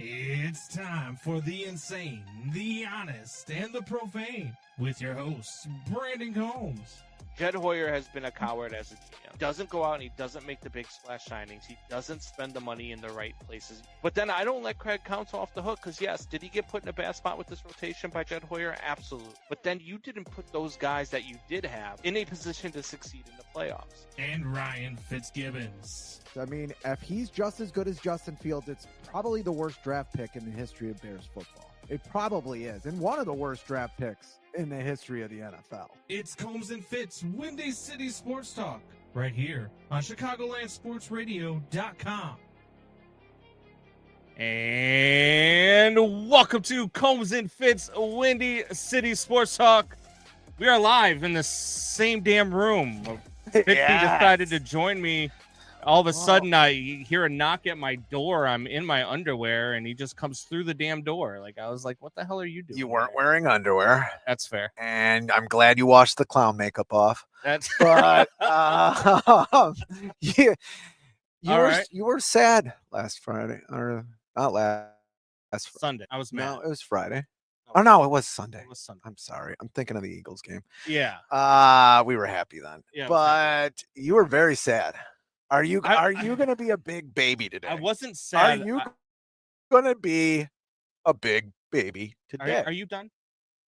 It's time for the insane, the honest, and the profane with your hosts, Brandon Combs. Jed Hoyer has been a coward as a GM. Doesn't go out and he doesn't make the big splash signings. He doesn't spend the money in the right places. But then I don't let Craig Counsell off the hook because, yes, did he get put in a bad spot with this rotation by Jed Hoyer? Absolutely. But then you didn't put those guys that you did have in a position to succeed in the playoffs. And Ryan Fitzgibbons. I mean, if he's just as good as Justin Fields, it's probably the worst draft pick in the history of Bears football. It probably is. And one of the worst draft picks in the history of the NFL. It's Combs and Fitz, Windy City Sports Talk, right here on ChicagolandSportsRadio.com. And welcome to Combs and Fitz, Windy City Sports Talk. We are live in the same damn room. Fitz decided to join me. All of a sudden, I hear a knock at my door. I'm in my underwear, and he just comes through the damn door. Like, I was like, what the hell are you doing? You weren't wearing underwear. That's fair. And I'm glad you washed the clown makeup off. That's But you right. were sad last Friday. Or not last Friday. Sunday. I was mad. No, it was Friday. Oh, no, it was Sunday. It was Sunday. I'm sorry. I'm thinking of the Eagles game. Yeah. We were happy then. Yeah, but you were very sad. Are you going to be a big baby today? I wasn't sad. Are you going to be a big baby today? Are you done?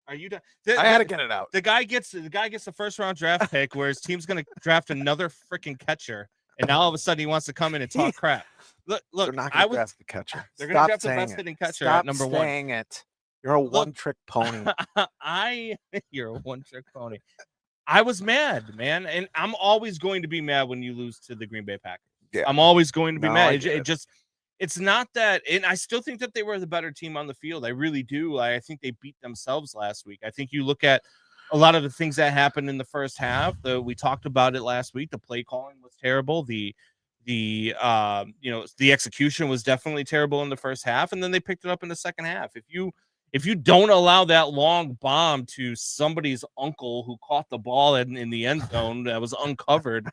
Are you done? I had to get it out. The guy gets the first round draft pick where his team's going to draft another freaking catcher. And now all of a sudden he wants to come in and talk crap. Look, they're not going to draft the catcher. They're going to draft the best hitting catcher at number one. Stop saying it. You're a one-trick pony. You're a one-trick pony. I was mad, man, and I'm always going to be mad when you lose to the Green Bay Packers. Yeah. I'm always going to be mad. It's not that, and I still think that they were the better team on the field. I really do. I think they beat themselves last week. I think you look at a lot of the things that happened in the first half. We talked about it last week. The play calling was terrible. The execution was definitely terrible in the first half, and then they picked it up in the second half. If you don't allow that long bomb to somebody's uncle who caught the ball in the end zone that was uncovered,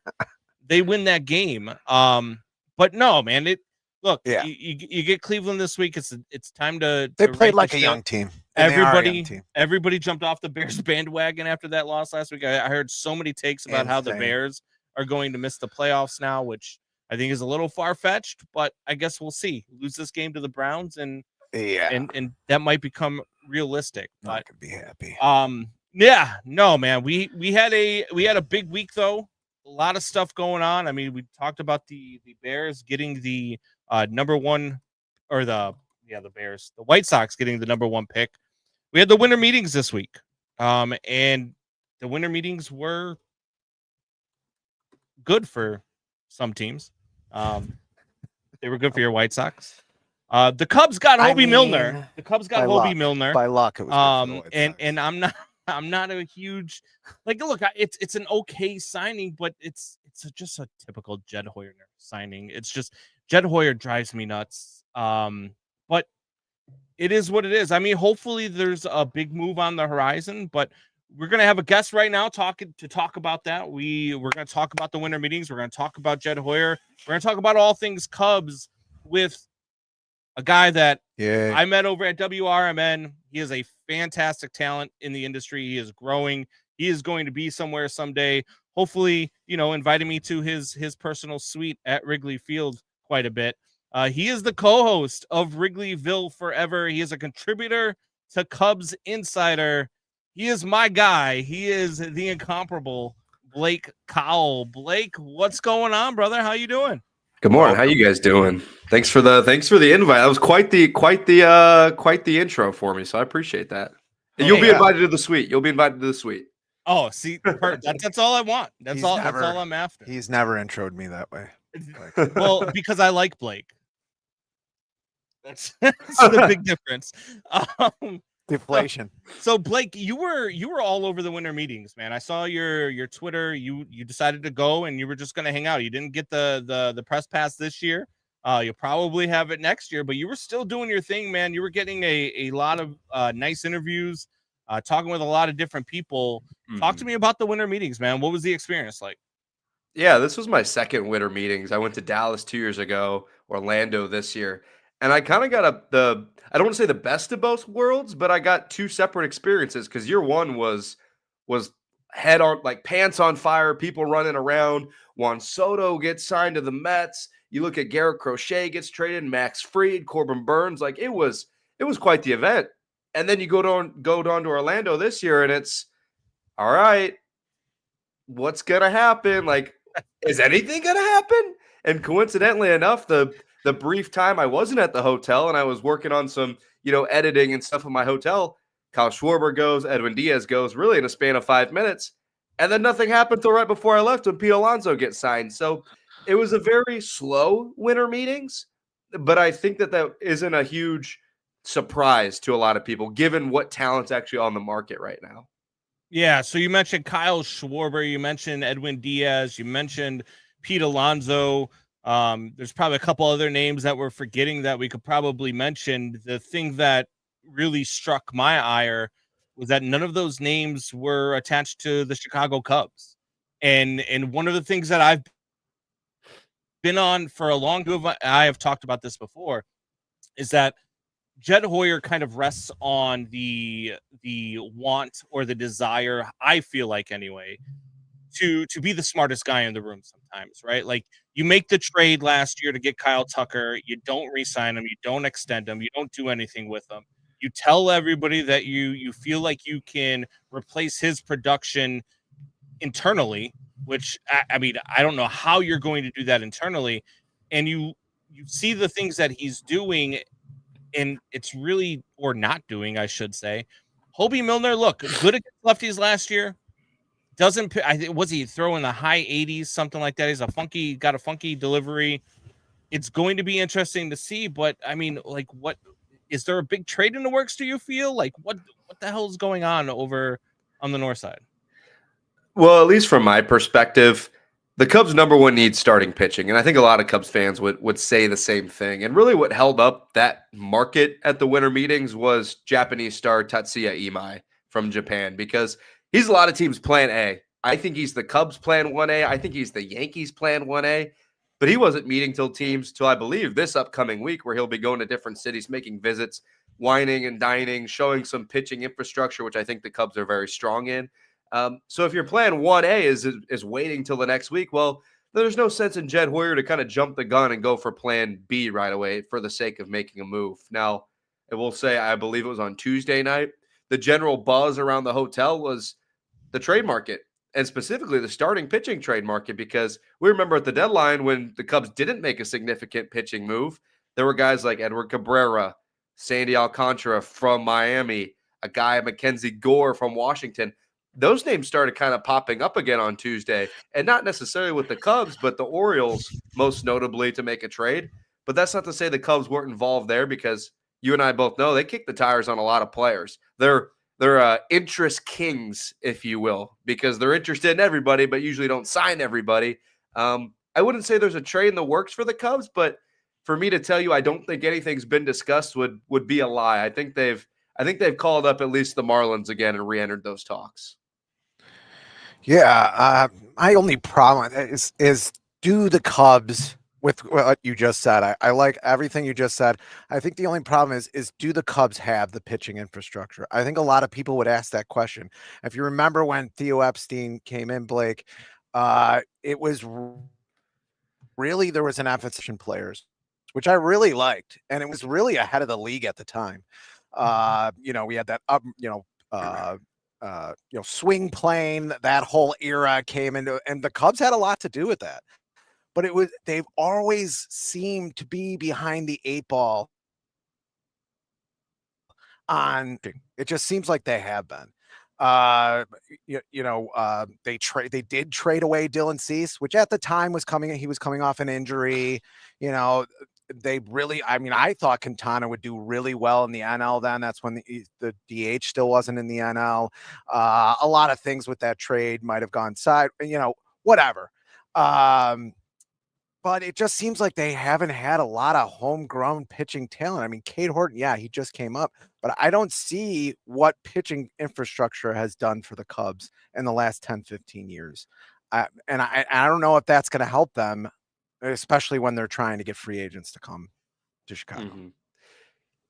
they win that game. But no, man, you get Cleveland this week. It's time to. They played like a young team. Everybody jumped off the Bears bandwagon after that loss last week. I heard so many takes about how the Bears are going to miss the playoffs now, which I think is a little far-fetched, but I guess we'll see. Lose this game to the Browns and that might become realistic. But I could be happy. No, man. We had a big week though. A lot of stuff going on. I mean, we talked about the Bears getting the number one, or the White Sox getting the number one pick. We had the winter meetings this week. And the winter meetings were good for some teams. They were good for your White Sox. The Cubs got Hobie Milner. The Cubs got Hobie Milner. By luck, it was and I'm not a huge look. It's an okay signing, but it's just a typical Jed Hoyer signing. It's just Jed Hoyer drives me nuts. But it is what it is. I mean, hopefully there's a big move on the horizon, but we're gonna have a guest right now talk about that. We're gonna talk about the winter meetings. We're gonna talk about Jed Hoyer. We're gonna talk about all things Cubs with a guy that I met over at WRMN. He is a fantastic talent in the industry. He is growing. He is going to be somewhere someday. Hopefully, inviting me to his personal suite at Wrigley Field quite a bit. He is the co-host of Wrigleyville Forever. He is a contributor to Cubs Insider. He is my guy. He is the incomparable Blake Cowell. Blake, what's going on, brother? How you doing? Good morning. How you guys doing? Thanks for the invite. That was quite the intro for me, so I appreciate that. And you'll be invited to the suite. Oh, see, that's all I want. That's all I'm after. He's never introed me that way. Well, because I like Blake. That's the big difference. Deflation. So Blake, you were all over the winter meetings, man. I saw your Twitter. You decided to go and you were just going to hang out. You didn't get the press pass this year. You'll probably have it next year, but you were still doing your thing, man. You were getting a lot of nice interviews, talking with a lot of different people. Mm-hmm. Talk to me about the winter meetings, man. What was the experience like? Yeah, this was my second winter meetings. I went to Dallas 2 years ago, Orlando this year. and I kind of got I don't want to say the best of both worlds, but I got two separate experiences because year one was head on, like pants on fire, people running around. Juan Soto gets signed to the Mets. You look at Garrett Crochet gets traded, Max Fried, Corbin Burns. Like it was quite the event. And then you go down to Orlando this year, and it's all right. What's gonna happen? Like, is anything gonna happen? And coincidentally enough, the brief time I wasn't at the hotel and I was working on some, editing and stuff in my hotel, Kyle Schwarber goes, Edwin Diaz goes, really in a span of 5 minutes. And then nothing happened till right before I left when Pete Alonso gets signed. So it was a very slow winter meetings, but I think that isn't a huge surprise to a lot of people, given what talent's actually on the market right now. Yeah, so you mentioned Kyle Schwarber, you mentioned Edwin Diaz, you mentioned Pete Alonso. There's probably a couple other names that we're forgetting that we could probably mention. The thing that really struck my ire was that none of those names were attached to the Chicago Cubs. And one of the things that I've been on for a long time, I have talked about this before, is that Jed Hoyer kind of rests on the want or the desire, I feel like anyway, to be the smartest guy in the room sometimes, right? Like you make the trade last year to get Kyle Tucker, you don't re-sign him, you don't extend him, you don't do anything with him. You tell everybody that you feel like you can replace his production internally, which I mean, I don't know how you're going to do that internally. And you see the things that he's doing, and it's really, or not doing, I should say. Hobie Milner, look, good against lefties last year. Was he throwing the high 80s, something like that? He's got a funky delivery. It's going to be interesting to see, but I mean, like, what is there a big trade in the works? Do you feel like what the hell is going on over on the north side? Well, at least from my perspective, the Cubs' number one need starting pitching. And I think a lot of Cubs fans would say the same thing. And really what held up that market at the winter meetings was Japanese star Tatsuya Imai from Japan, because he's a lot of teams' plan A. I think he's the Cubs' plan 1A. I think he's the Yankees' plan 1A. But he wasn't meeting till I believe this upcoming week, where he'll be going to different cities, making visits, whining and dining, showing some pitching infrastructure, which I think the Cubs are very strong in. So if your plan 1A is waiting till the next week, well, there's no sense in Jed Hoyer to kind of jump the gun and go for plan B right away for the sake of making a move. Now, I will say, I believe it was on Tuesday night, the general buzz around the hotel was the trade market, and specifically the starting pitching trade market, because we remember at the deadline when the Cubs didn't make a significant pitching move, there were guys like Edward Cabrera, Sandy Alcantara from Miami, a guy, Mackenzie Gore from Washington. Those names started kind of popping up again on Tuesday, and not necessarily with the Cubs, but the Orioles, most notably, to make a trade. But that's not to say the Cubs weren't involved there, because you and I both know they kick the tires on a lot of players. They're interest kings, if you will, because they're interested in everybody, but usually don't sign everybody. I wouldn't say there's a trade in the works for the Cubs, but for me to tell you I don't think anything's been discussed would be a lie. I think they've called up at least the Marlins again and re-entered those talks. Yeah, my only problem is do the Cubs, with what you just said, I like everything you just said. I think the only problem is do the Cubs have the pitching infrastructure? I think a lot of people would ask that question. If you remember when Theo Epstein came in, Blake, it was really, there was an emphasis on players, which I really liked, and it was really ahead of the league at the time. We had that swing plane, that whole era came into, and the Cubs had a lot to do with that. But they've always seemed to be behind the 8 ball on. It just seems like they have been. They did trade away Dylan Cease, which at the time he was coming off an injury. They really, I thought Quintana would do really well in the NL then. That's when the DH still wasn't in the NL. A lot of things with that trade might have gone side, whatever. But it just seems like they haven't had a lot of homegrown pitching talent. I mean, Cade Horton, yeah, he just came up, but I don't see what pitching infrastructure has done for the Cubs in the last 10, 15 years. I don't know if that's going to help them, especially when they're trying to get free agents to come to Chicago. Mm-hmm.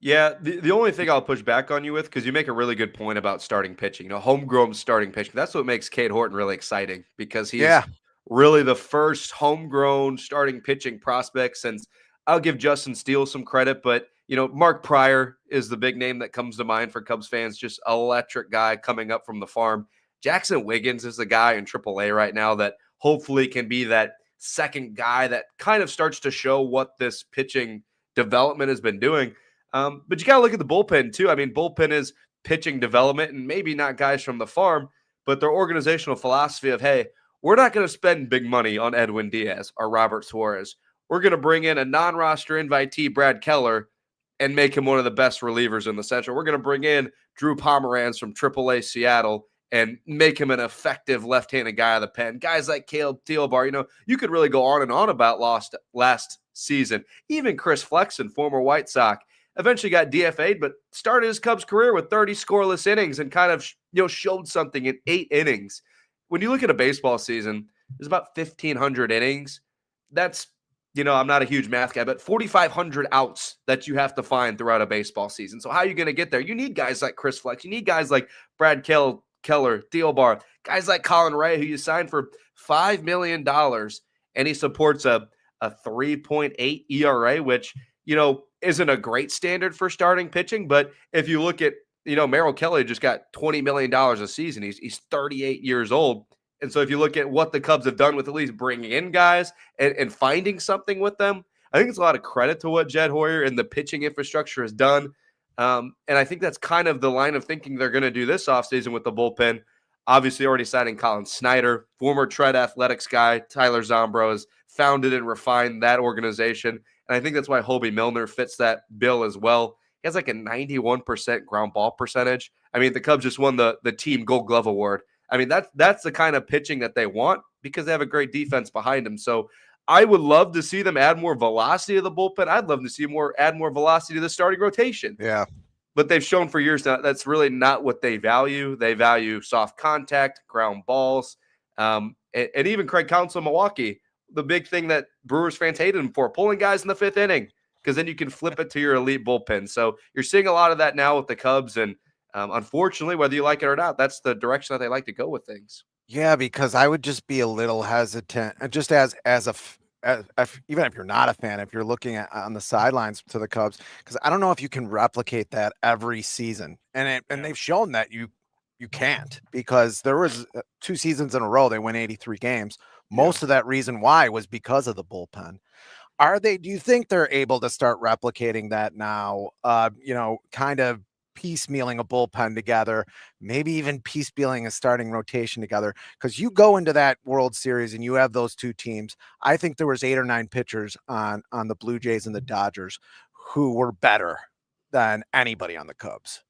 Yeah, the only thing I'll push back on you with, because you make a really good point about starting pitching, homegrown starting pitching. That's what makes Cade Horton really exciting because he's Yeah. really the first homegrown starting pitching prospect since I'll give Justin Steele some credit, but Mark Pryor is the big name that comes to mind for Cubs fans, just electric guy coming up from the farm. Jackson Wiggins is the guy in AAA right now that hopefully can be that second guy that kind of starts to show what this pitching development has been doing. But you got to look at the bullpen too. I mean, bullpen is pitching development and maybe not guys from the farm, but their organizational philosophy of, hey, we're not going to spend big money on Edwin Diaz or Robert Suarez. We're going to bring in a non-roster invitee, Brad Keller, and make him one of the best relievers in the Central. We're going to bring in Drew Pomeranz from AAA Seattle and make him an effective left-handed guy of the pen. Guys like Caleb Thielbar, you could really go on and on about last season. Even Chris Flexen, former White Sox, eventually got DFA'd, but started his Cubs career with 30 scoreless innings and kind of showed something in 8 innings. When you look at a baseball season, there's about 1,500 innings. That's, I'm not a huge math guy, but 4,500 outs that you have to find throughout a baseball season. So how are you going to get there? You need guys like Chris Flex. You need guys like Brad Keller, Thielbar, guys like Colin Ray, who you signed for $5 million, and he supports a 3.8 ERA, which, isn't a great standard for starting pitching. But if you look at, Merrill Kelly just got $20 million a season. He's 38 years old. And so if you look at what the Cubs have done with at least bringing in guys and finding something with them, I think it's a lot of credit to what Jed Hoyer and the pitching infrastructure has done. And I think that's kind of the line of thinking they're going to do this offseason with the bullpen. Obviously already signing Colin Snyder, former Tread Athletics guy, Tyler Zombro has founded and refined that organization. And I think that's why Hobie Milner fits that bill as well. He has like a 91% ground ball percentage. I mean, the Cubs just won the team Gold Glove Award. I mean, that's the kind of pitching that they want because they have a great defense behind them. So I would love to see them add more velocity to the bullpen. I'd love to see add more velocity to the starting rotation. Yeah. But they've shown for years now that's really not what they value. They value soft contact, ground balls, and even Craig Counsell in Milwaukee. The big thing that Brewers fans hated him for, pulling guys in the 5th inning, because then you can flip it to your elite bullpen. So you're seeing a lot of that now with the Cubs, and unfortunately, whether you like it or not, that's the direction that they like to go with things. Yeah, because I would just be a little hesitant, just even if you're not a fan, if you're looking at on the sidelines to the Cubs, because I don't know if you can replicate that every season, and they've shown that you can't, because there was 2 seasons in a row they win 83 games. Most of that reason why was because of the bullpen. Do you think they're able to start replicating that now? Kind of piecemealing a bullpen together, maybe even piecemealing a starting rotation together, because you go into that World Series and you have those 2 teams. I think there was 8 or 9 pitchers on the Blue Jays and the Dodgers who were better than anybody on the Cubs.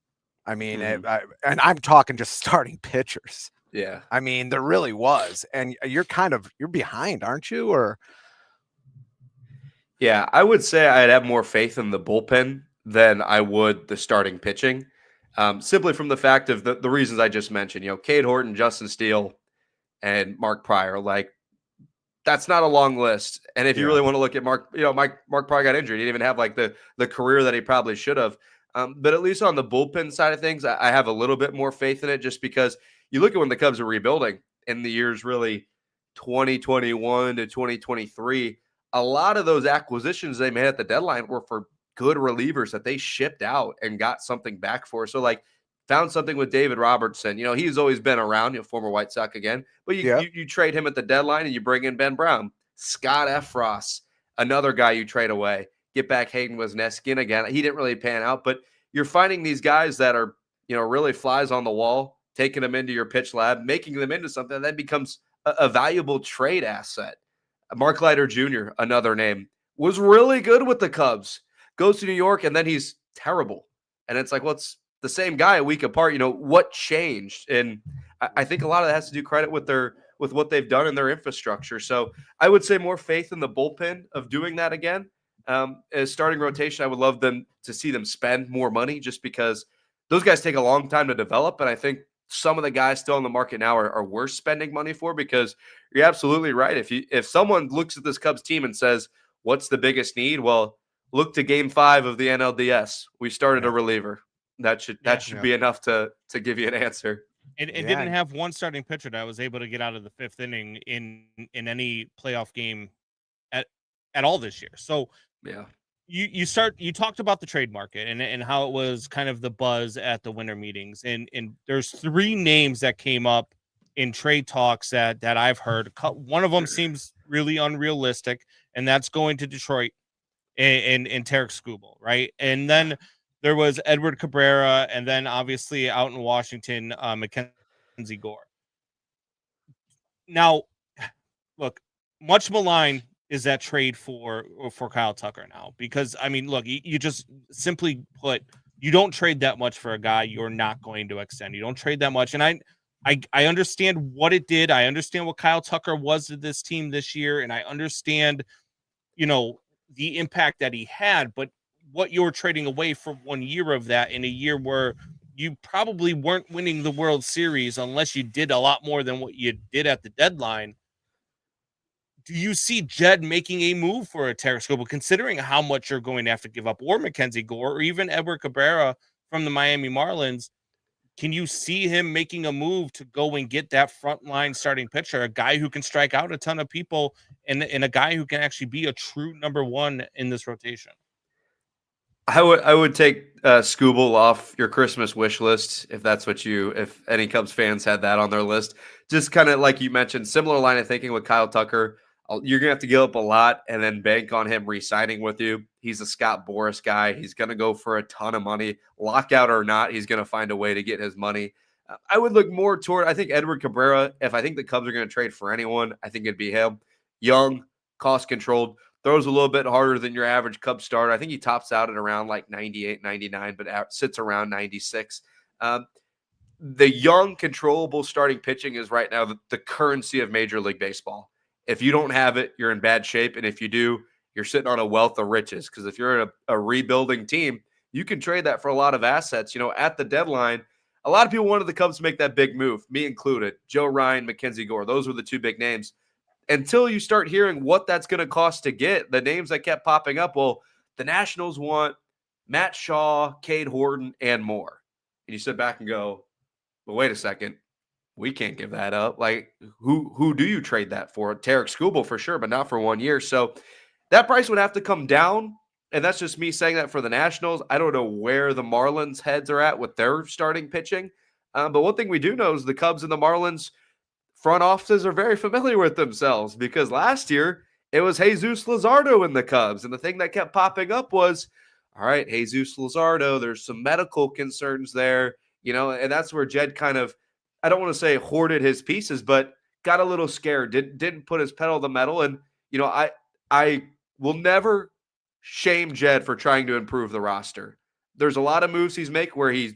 I mean, and I'm talking just starting pitchers. Yeah. I mean, there really was. And you're behind, aren't you? Or yeah, I would say I'd have more faith in the bullpen than I would the starting pitching, simply from the fact of the reasons I just mentioned. Cade Horton, Justin Steele, and Mark Pryor. Like, that's not a long list. And if you really want to look at Mark Pryor got injured. He didn't even have like the career that he probably should have. But at least on the bullpen side of things, I have a little bit more faith in it, just because you look at when the Cubs are rebuilding in the years really 2021 to 2023. A lot of those acquisitions they made at the deadline were for good relievers that they shipped out and got something back for. So like found something with David Robertson. He's always been around, former White Sox again, but you trade him at the deadline and you bring in Ben Brown, Scott Effross, another guy you trade away, get back Hayden Wesneski again. He didn't really pan out, but you're finding these guys that are, really flies on the wall, taking them into your pitch lab, making them into something that becomes a valuable trade asset. Mark Leiter Jr., another name, was really good with the Cubs, goes to New York, and then he's terrible. And it's like, well, it's the same guy a week apart. What changed? And I think a lot of that has to do credit with what they've done in their infrastructure. So I would say more faith in the bullpen of doing that again. As starting rotation, I would love them to see them spend more money, just because those guys take a long time to develop. And I think some of the guys still in the market now are worth spending money for, because you're absolutely right. If someone looks at this Cubs team and says, what's the biggest need? Well, look to Game 5 of the NLDS. We started a reliever. That should be enough to give you an answer. It didn't have one starting pitcher that was able to get out of the 5th inning in any playoff game at all this year. So yeah, you talked about the trade market and how it was kind of the buzz at the winter meetings, and there's 3 names that came up in trade talks that I've heard. One of them seems really unrealistic, and that's going to Detroit and Tarek Skubal, right? And then there was Edward Cabrera, and then obviously out in Washington, Mackenzie Gore. Now, look, much maligned is that trade for Kyle Tucker now, because I mean, look, you just simply put, you don't trade that much for a guy you're not going to extend. You don't trade that much, and I understand what it did. I understand what Kyle Tucker was to this team this year, and I understand, the impact that he had, but what you're trading away from 1 year of that in a year where you probably weren't winning the World Series unless you did a lot more than what you did at the deadline. Do you see Jed making a move for a Tarek Skubal, considering how much you're going to have to give up, or Mackenzie Gore, or even Edward Cabrera from the Miami Marlins? Can you see him making a move to go and get that frontline starting pitcher, a guy who can strike out a ton of people, and a guy who can actually be a true number 1 in this rotation? I would take Skubal off your Christmas wish list if any Cubs fans had that on their list. Just kind of like you mentioned, similar line of thinking with Kyle Tucker. You're gonna have to give up a lot and then bank on him re-signing with you. He's a Scott Boras guy. He's gonna go for a ton of money, lockout or not. He's gonna find a way to get his money. I would look more toward, I think, Edward Cabrera. If I think the Cubs are gonna trade for anyone, I think it'd be him. Young, cost controlled, throws a little bit harder than your average Cub starter. I think he tops out at around like 98, 99, but sits around 96. The young, controllable starting pitching is right now the currency of Major League Baseball. If you don't have it, you're in bad shape. And if you do, you're sitting on a wealth of riches. Because if you're a rebuilding team, you can trade that for a lot of assets. At the deadline, a lot of people wanted the Cubs to make that big move, me included. Joe Ryan, Mackenzie Gore, those were the 2 big names. Until you start hearing what that's going to cost to get, the names that kept popping up, well, the Nationals want Matt Shaw, Cade Horton, and more. And you sit back and go, well, wait a second. We can't give that up. Like, who do you trade that for? Tarek Skubal for sure, but not for 1 year. So that price would have to come down, and that's just me saying that for the Nationals. I don't know where the Marlins' heads are at with their starting pitching. But one thing we do know is the Cubs and the Marlins front offices are very familiar with themselves, because last year it was Jesus Luzardo in the Cubs. And the thing that kept popping up was, all right, Jesus Luzardo, there's some medical concerns there, and that's where Jed kind of, I don't want to say hoarded his pieces, but got a little scared, didn't put his pedal to the metal. And, I will never shame Jed for trying to improve the roster. There's a lot of moves he's make where he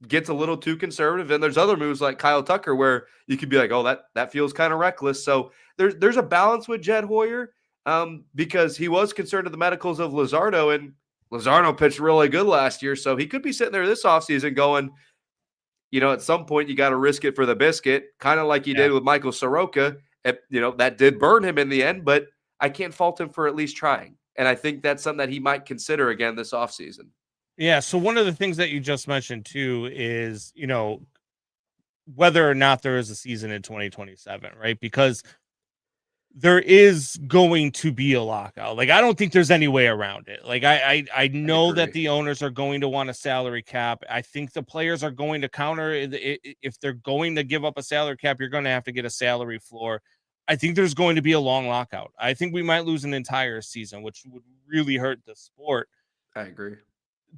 gets a little too conservative, and there's other moves like Kyle Tucker where you could be like, oh, that feels kind of reckless. So there's a balance with Jed Hoyer, because he was concerned with the medicals of Luzardo, and Luzardo pitched really good last year. So he could be sitting there this offseason going, at some point you got to risk it for the biscuit, kind of like he did with Michael Soroka. That did burn him in the end, but I can't fault him for at least trying. And I think that's something that he might consider again this offseason. Yeah. So one of the things that you just mentioned too is, whether or not there is a season in 2027, right? Because there is going to be a lockout. Like, I don't think there's any way around it. Like, I know that the owners are going to want a salary cap. I think the players are going to counter if they're going to give up a salary cap, you're going to have to get a salary floor. I think there's going to be a long lockout. I think we might lose an entire season, which would really hurt the sport. I agree.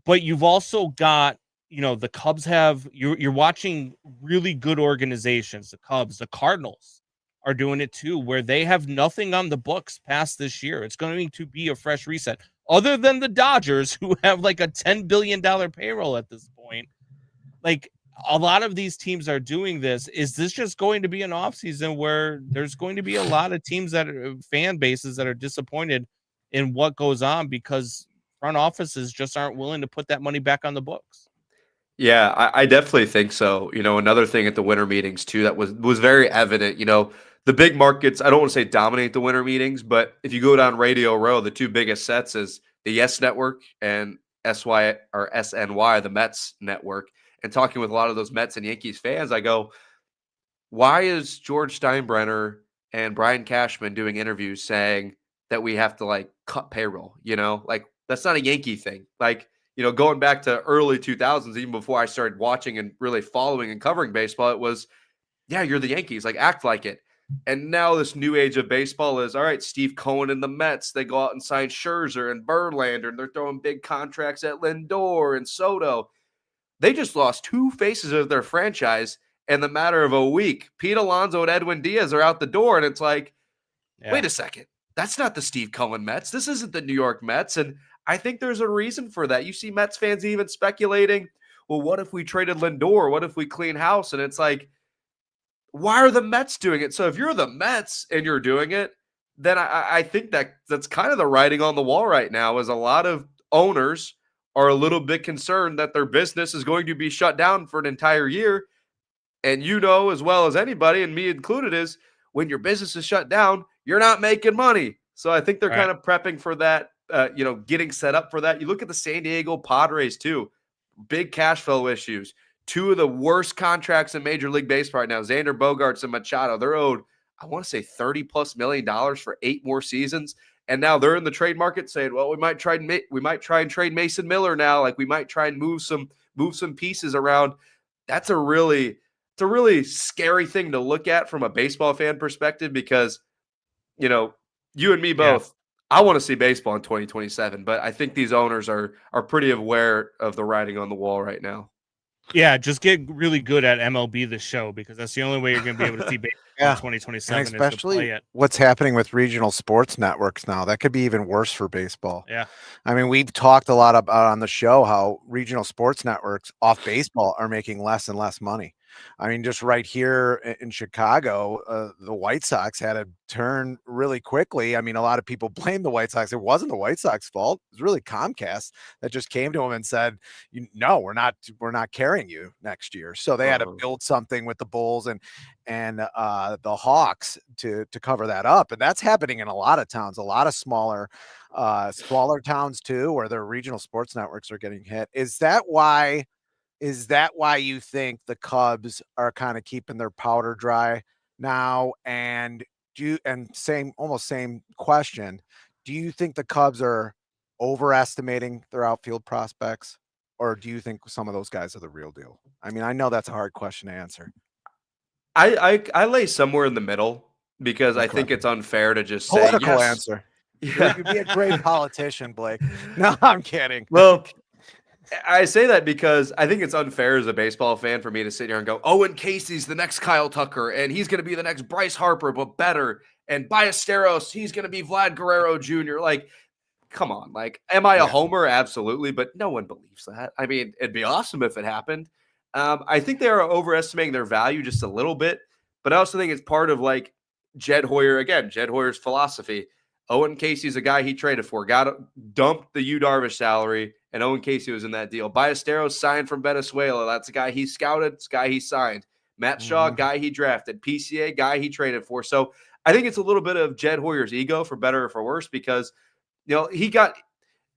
But you've also got, the Cubs have, you're watching really good organizations, the Cubs, the Cardinals are doing it too, where they have nothing on the books past this year. It's going to be a fresh reset, other than the Dodgers, who have like a $10 billion payroll at this point. Like, a lot of these teams are doing this. Is this just going to be an offseason where there's going to be a lot of teams that are fan bases that are disappointed in what goes on because front offices just aren't willing to put that money back on the books? Yeah, I definitely think so. Another thing at the winter meetings too that was very evident, the big markets, I don't want to say dominate the winter meetings, but if you go down Radio Row, the 2 biggest sets is the Yes Network and SY or SNY, the Mets network, and talking with a lot of those Mets and Yankees fans, I go, why is George Steinbrenner and Brian Cashman doing interviews saying that we have to like cut payroll? Like that's not a Yankee thing. Like, going back to early 2000s, even before I started watching and really following and covering baseball, it was, yeah, you're the Yankees, like act like it. And now this new age of baseball is, all right, Steve Cohen and the Mets, they go out and sign Scherzer and Verlander, and they're throwing big contracts at Lindor and Soto. They just lost 2 faces of their franchise in the matter of a week. Pete Alonso and Edwin Diaz are out the door, and it's like, wait a second. That's not the Steve Cohen Mets. This isn't the New York Mets. And I think there's a reason for that. You see Mets fans even speculating, well, what if we traded Lindor? What if we clean house? And it's like, why are the Mets doing it? So if you're the Mets and you're doing it, then I think that's kind of the writing on the wall right now, is a lot of owners are a little bit concerned that their business is going to be shut down for an entire year. And as well as anybody, and me included, is when your business is shut down, you're not making money. So I think they're kind of prepping for that, getting set up for that. You look at the San Diego Padres too, big cash flow issues. 2 of the worst contracts in Major League Baseball right now, Xander Bogaerts and Machado. They're owed, I want to say $30+ million for 8 more seasons. And now they're in the trade market saying, well, we might try and trade Mason Miller now. Like we might try and move some pieces around. That's a really scary thing to look at from a baseball fan perspective, because, you and me both, I want to see baseball in 2027, but I think these owners are pretty aware of the writing on the wall right now. Yeah, just get really good at MLB The Show, because that's the only way you're going to be able to see baseball in 2027. And especially is to play it. what's happening with regional sports networks now. That could be even worse for baseball. Yeah. I mean, we've talked a lot about on the show how regional sports networks off baseball are making less and less money. I mean, just right here in Chicago, the White Sox had to turn really quickly. I mean, a lot of people blame the White Sox. It wasn't the White Sox fault. It was really Comcast that just came to them and said, no, we're not carrying you next year. So they had to build something with the Bulls and the Hawks to cover that up. And that's happening in a lot of towns, a lot of smaller towns too, where their regional sports networks are getting hit. Is that why you think the Cubs are kind of keeping their powder dry now? And almost same question. Do you think the Cubs are overestimating their outfield prospects, or do you think some of those guys are the real deal? I mean, I know that's a hard question to answer. I lay somewhere in the middle, because I think it's unfair to just say political yes. answer. Yeah. You could be a great politician, Blake. No, I'm kidding. Well, I say that because I think it's unfair as a baseball fan for me to sit here and go, Owen Casey's the next Kyle Tucker, and he's going to be the next Bryce Harper, but better. And Ballesteros, he's going to be Vlad Guerrero Jr. Like, come on. Like, am I a homer? Absolutely. But no one believes that. I mean, it'd be awesome if it happened. I think they are overestimating their value just a little bit, but I also think it's part of like Jed Hoyer's philosophy. Owen Casey's a guy he traded for, dumped the Yu Darvish salary, and Owen Casey was in that deal. Ballesteros signed from Venezuela. That's a guy he scouted. It's a guy he signed. Matt Shaw, guy he drafted. PCA, guy he traded for. So I think it's a little bit of Jed Hoyer's ego, for better or for worse, because he got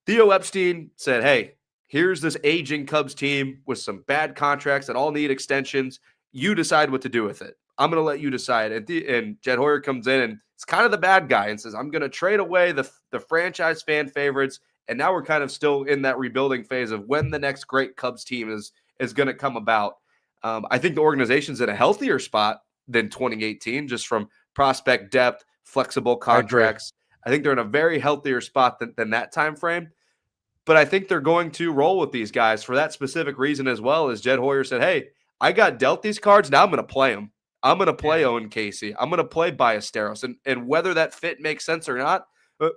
Theo Epstein said, hey, here's this aging Cubs team with some bad contracts that all need extensions. You decide what to do with it. I'm going to let you decide. And Jed Hoyer comes in and it's kind of the bad guy and says, I'm going to trade away the franchise fan favorites. And now we're kind of still in that rebuilding phase of when the next great Cubs team is going to come about. I think the organization's in a healthier spot than 2018, just from prospect depth, flexible contracts. I think they're in a very healthier spot than that time frame. But I think they're going to roll with these guys for that specific reason as well. As Jed Hoyer said, hey, I got dealt these cards. Now I'm going to play them. I'm going to play Owen Casey. I'm going to play Ballesteros. And whether that fit makes sense or not,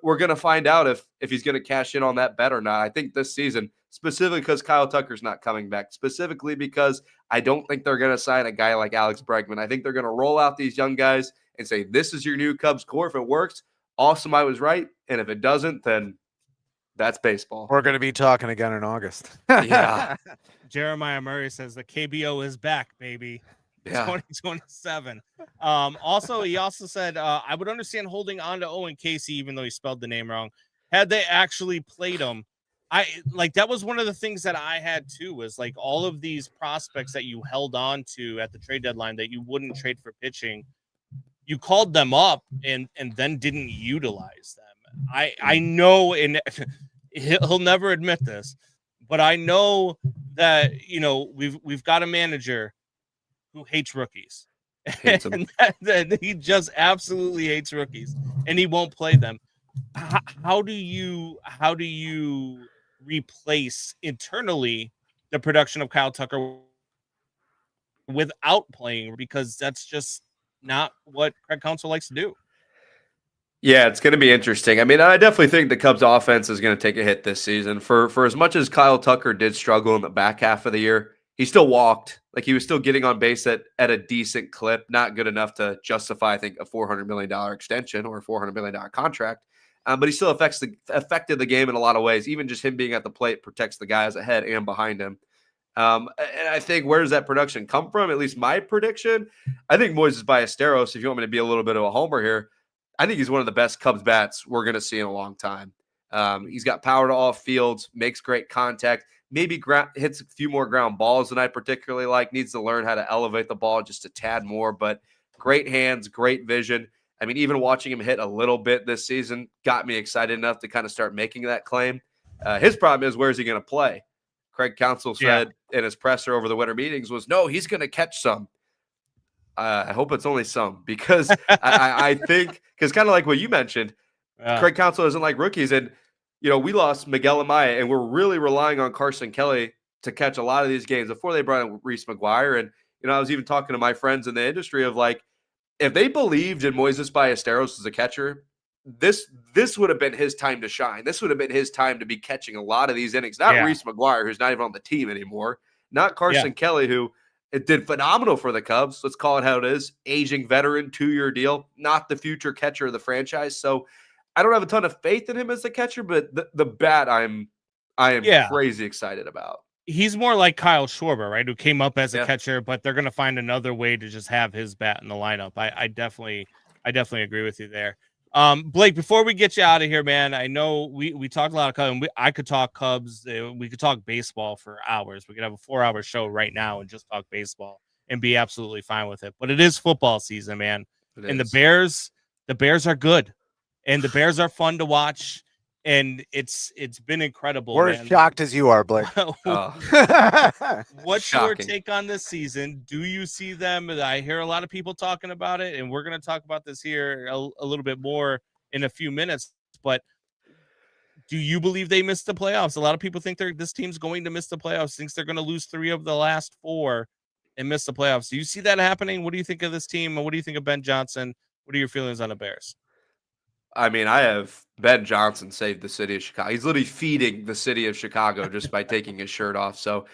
we're going to find out if he's going to cash in on that bet or not. I think this season, specifically because Kyle Tucker's not coming back, specifically because I don't think they're going to sign a guy like Alex Bregman. I think they're going to roll out these young guys and say, this is your new Cubs core. If it works, awesome, I was right. And if it doesn't, then that's baseball. We're going to be talking again in August. Yeah. Jeremiah Murray says the KBO is back, baby. Yeah. 2027. He also said, I would understand holding on to Owen Casey, even though he spelled the name wrong. had they actually played him, that was one of the things that I had too, was like all of these prospects that you held on to at the trade deadline that you wouldn't trade for pitching. You called them up and then didn't utilize them. I know, and he'll never admit this, but I know that we've got a manager who hates rookies. Hates them. And he just absolutely hates rookies, and he won't play them. How do you replace internally the production of Kyle Tucker without playing? Because that's just not what Craig Counsell likes to do. Yeah, it's going to be interesting. I mean, I definitely think the Cubs offense is going to take a hit this season. For as much as Kyle Tucker did struggle in the back half of the year, he still walked. Like, he was still getting on base at a decent clip, not good enough to justify, I think, a $400 million extension or a $400 million contract. But he still affected the game in a lot of ways. Even just him being at the plate protects the guys ahead and behind him. And I think, where does that production come from? At least my prediction, I think Moises Ballesteros, if you want me to be a little bit of a homer here, I think he's one of the best Cubs bats we're going to see in a long time. He's got power to all fields, makes great contact, maybe hits a few more ground balls than I particularly like, needs to learn how to elevate the ball just a tad more, but great hands, great vision. I mean, even watching him hit a little bit this season got me excited enough to kind of start making that claim. His problem is, where is he going to play? Craig Counsell said in his presser over the winter meetings was, no, he's going to catch some. I hope it's only some, because I think, because kind of like what you mentioned, Craig Counsell doesn't like rookies. And, we lost Miguel Amaya, and we're really relying on Carson Kelly to catch a lot of these games before they brought in Reese McGuire. And, I was even talking to my friends in the industry of, like, if they believed in Moises Ballesteros as a catcher, this would have been his time to shine. This would have been his time to be catching a lot of these innings. Not Reese McGuire, who's not even on the team anymore. Not Carson Kelly, who it did phenomenal for the Cubs. Let's call it how it is. Aging veteran, 2-year deal. Not the future catcher of the franchise. So I don't have a ton of faith in him as a catcher, but the bat I am crazy excited about. He's more like Kyle Schwarber, right? Who came up as a catcher, but they're going to find another way to just have his bat in the lineup. I definitely agree with you there. Blake, before we get you out of here, man, I know we talked a lot of Cubs. I could talk Cubs. We could talk baseball for hours. We could have a 4-hour show right now and just talk baseball and be absolutely fine with it. But it is football season, man. And the Bears are good, and the Bears are fun to watch. And it's been incredible. We're as shocked as you are, Blake. What's your take on this season? Do you see them? I hear a lot of people talking about it, and we're going to talk about this here a little bit more in a few minutes. But do you believe they missed the playoffs? A lot of people think this team's going to miss the playoffs, thinks they're going to lose 3 of the last 4 and miss the playoffs. Do you see that happening? What do you think of this team? What do you think of Ben Johnson? What are your feelings on the Bears? I mean, I have Ben Johnson saved the city of Chicago. He's literally feeding the city of Chicago just by taking his shirt off. So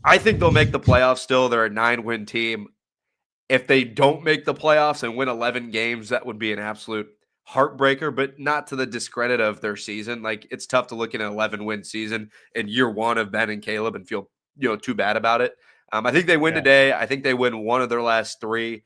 I think they'll make the playoffs still. They're a 9-win team. If they don't make the playoffs and win 11 games, that would be an absolute heartbreaker, but not to the discredit of their season. Like, it's tough to look at an 11-win season in year 1 of Ben and Caleb and feel, too bad about it. I think they win today. I think they win 1 of their last 3.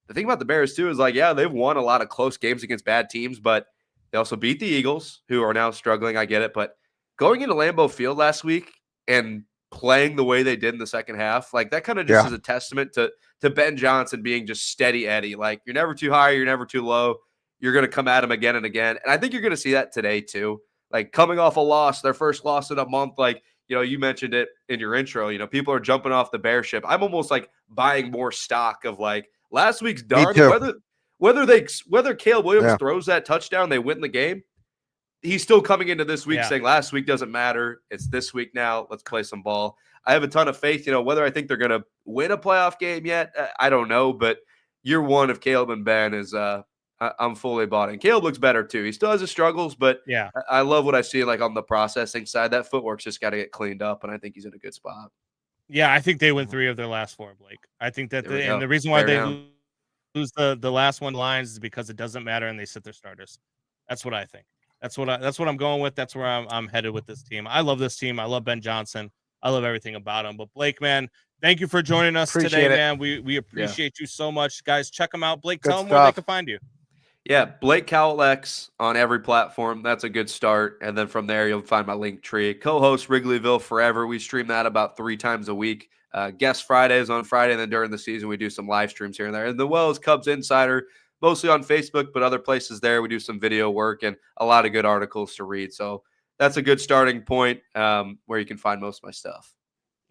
The thing about the Bears, too, is they've won a lot of close games against bad teams, but they also beat the Eagles, who are now struggling. I get it. But going into Lambeau Field last week and playing the way they did in the second half, like, that kind of just is a testament to Ben Johnson being just steady Eddie. Like, you're never too high, you're never too low. You're going to come at him again and again. And I think you're going to see that today, too. Like, coming off a loss, their first loss in a month, like, you mentioned it in your intro. People are jumping off the Bear ship. I'm almost like buying more stock of, like, last week's done. Whether Caleb Williams throws that touchdown, they win the game. He's still coming into this week saying last week doesn't matter. It's this week now. Let's play some ball. I have a ton of faith. Whether I think they're going to win a playoff game yet, I don't know. But year 1 of Caleb and Ben is I'm fully bought in. Caleb looks better too. He still has his struggles, but I love what I see like on the processing side. That footwork's just got to get cleaned up, and I think he's in a good spot. Yeah, I think they win 3 of their last 4, Blake. I think that and the reason why they lose the last 1 lines is because it doesn't matter and they sit their starters. That's what I think. That's what I'm going with. That's where I'm headed with this team. I love this team. I love Ben Johnson. I love everything about him. But Blake, man, thank you for joining us today, man. We appreciate you so much, guys. Check him out. Blake, tell them where they can find you. Yeah, Blake Cowell X on every platform. That's a good start. And then from there, you'll find my link tree. Co-host Wrigleyville Forever. We stream that about 3 times a week. Guest Fridays on Friday, and then during the season, we do some live streams here and there. And the well as Cubs Insider, mostly on Facebook, but other places there. We do some video work and a lot of good articles to read. So that's a good starting point where you can find most of my stuff.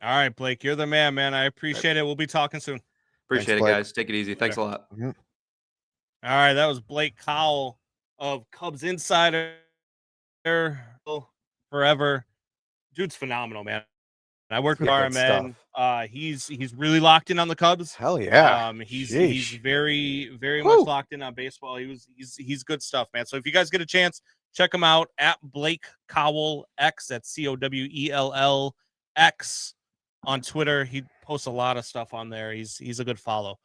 All right, Blake, you're the man. I appreciate it. We'll be talking soon. Appreciate Thanks, it, Blake. guys. Take it easy. Thanks a lot. All right, that was Blake Cowell of Cubs Insider Forever. Dude's phenomenal, man. I work with Good RMN. He's really locked in on the Cubs. Hell yeah. He's Sheesh. very Woo. much locked in on baseball. He's good stuff, man. So if you guys get a chance, check him out at Blake Cowell X. That's COWELL X on Twitter. He posts a lot of stuff on there. He's a good follow.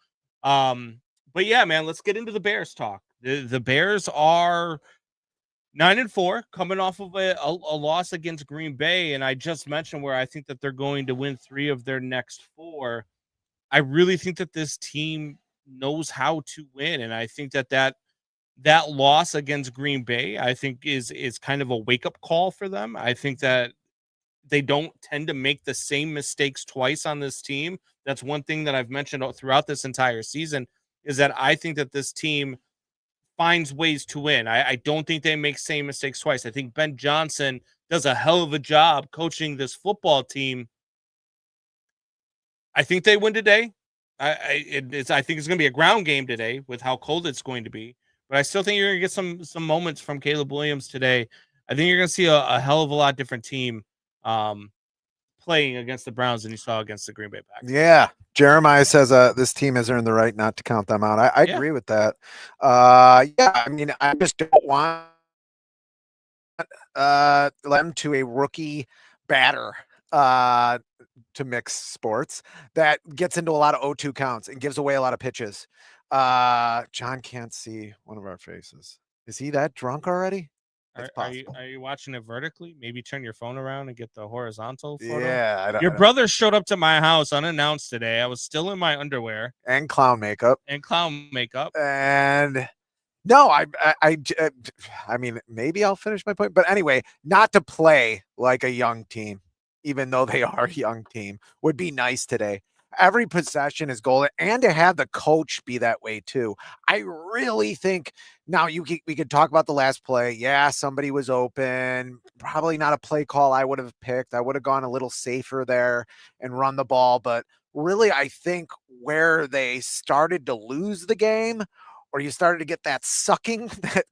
But yeah, man, let's get into the Bears talk. The Bears are 9-4, coming off of a loss against Green Bay, and I just mentioned where I think that they're going to win 3 of their next 4. I really think that this team knows how to win, and I think that loss against Green Bay, I think, is kind of a wake-up call for them. I think that they don't tend to make the same mistakes twice on this team. That's one thing that I've mentioned throughout this entire season, is that I think that this team finds ways to win. I don't think they make same mistakes twice. I think Ben Johnson does a hell of a job coaching this football team. I think they win today. I think it's going to be a ground game today with how cold it's going to be. But I still think you're going to get some moments from Caleb Williams today. I think you're going to see a hell of a lot different team playing against the Browns than you saw against the Green Bay Packers. Yeah. Jeremiah says this team has earned the right not to count them out. I agree with that. I mean, I just don't want them to a rookie batter to mix sports that gets into a lot of 0-2 counts and gives away a lot of pitches. John can't see one of our faces. Is he that drunk already? Are you watching it vertically? Maybe turn your phone around and get the horizontal photo. Yeah. Your brother showed up to my house unannounced today. I was still in my underwear and clown makeup. And no, I mean, maybe I'll finish my point. But anyway, not to play like a young team, even though they are a young team, would be nice today. Every possession is golden, and to have the coach be that way too. I really think now we could talk about the last play. Yeah, somebody was open. Probably not a play call I would have picked. I would have gone a little safer there and run the ball. But really, I think where they started to lose the game, or you started to get that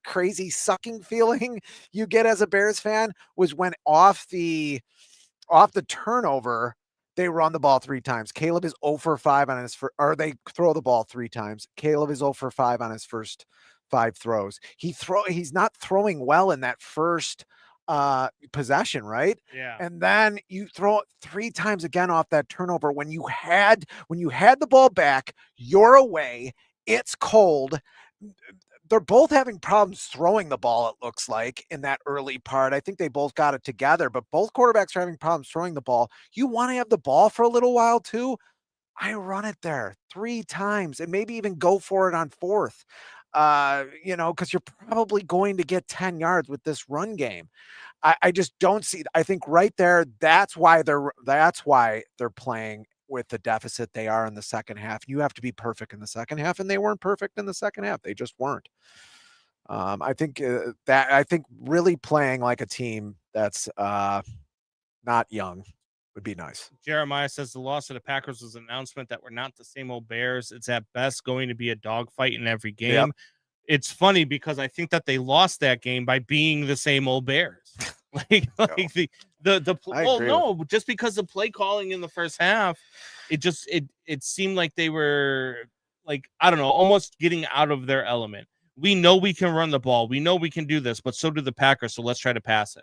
crazy sucking feeling you get as a Bears fan, was when off the turnover, they run the ball 3 times. Caleb is 0 for 5 on his first, or they throw the ball 3 times. Caleb is 0 for 5 on his first 5 throws. He's not throwing well in that first possession, right? Yeah. And then you throw it 3 times again off that turnover when you had the ball back, you're away, it's cold. They're both having problems throwing the ball, it looks like, in that early part. I think they both got it together, but both quarterbacks are having problems throwing the ball. You want to have the ball for a little while too? I run it there 3 times and maybe even go for it on 4th, because you're probably going to get 10 yards with this run game. I just don't see. I think right there, that's why they're playing with the deficit they are in the second half. You have to be perfect in the second half, and they weren't perfect in the second half. They just weren't. I think really playing like a team that's not young would be nice. Jeremiah says the loss to the Packers was an announcement that we're not the same old Bears. It's at best going to be a dogfight in every game. Yep. It's funny because I think that they lost that game by being the same old Bears. Just because the play calling in the first half, it seemed like they were like, I don't know, almost getting out of their element. We know we can run the ball. We know we can do this, but so do the Packers. So let's try to pass it.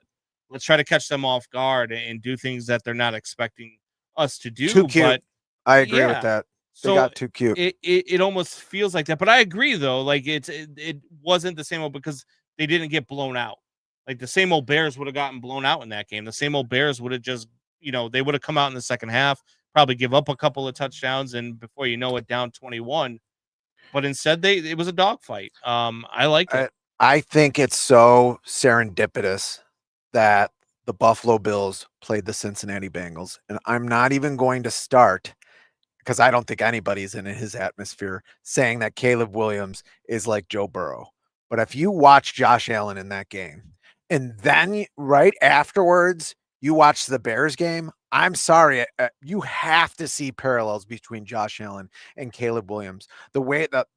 Let's try to catch them off guard and do things that they're not expecting us to do. Too cute. But I agree with that. They got too cute. It almost feels like that. But I agree, though. Like it wasn't the same old because they didn't get blown out. Like the same old Bears would have gotten blown out in that game. The same old Bears would have just, they would have come out in the second half, probably give up a couple of touchdowns, and before you know it, down 21. but instead it was a dogfight. I liked it. I think it's so serendipitous that the Buffalo Bills played the Cincinnati Bengals, and I'm not even going to start because I don't think anybody's in his atmosphere saying that Caleb Williams is like Joe Burrow. But if you watch Josh Allen in that game, and then right afterwards you watch the Bears game, I'm sorry, you have to see parallels between Josh Allen and Caleb Williams. The way that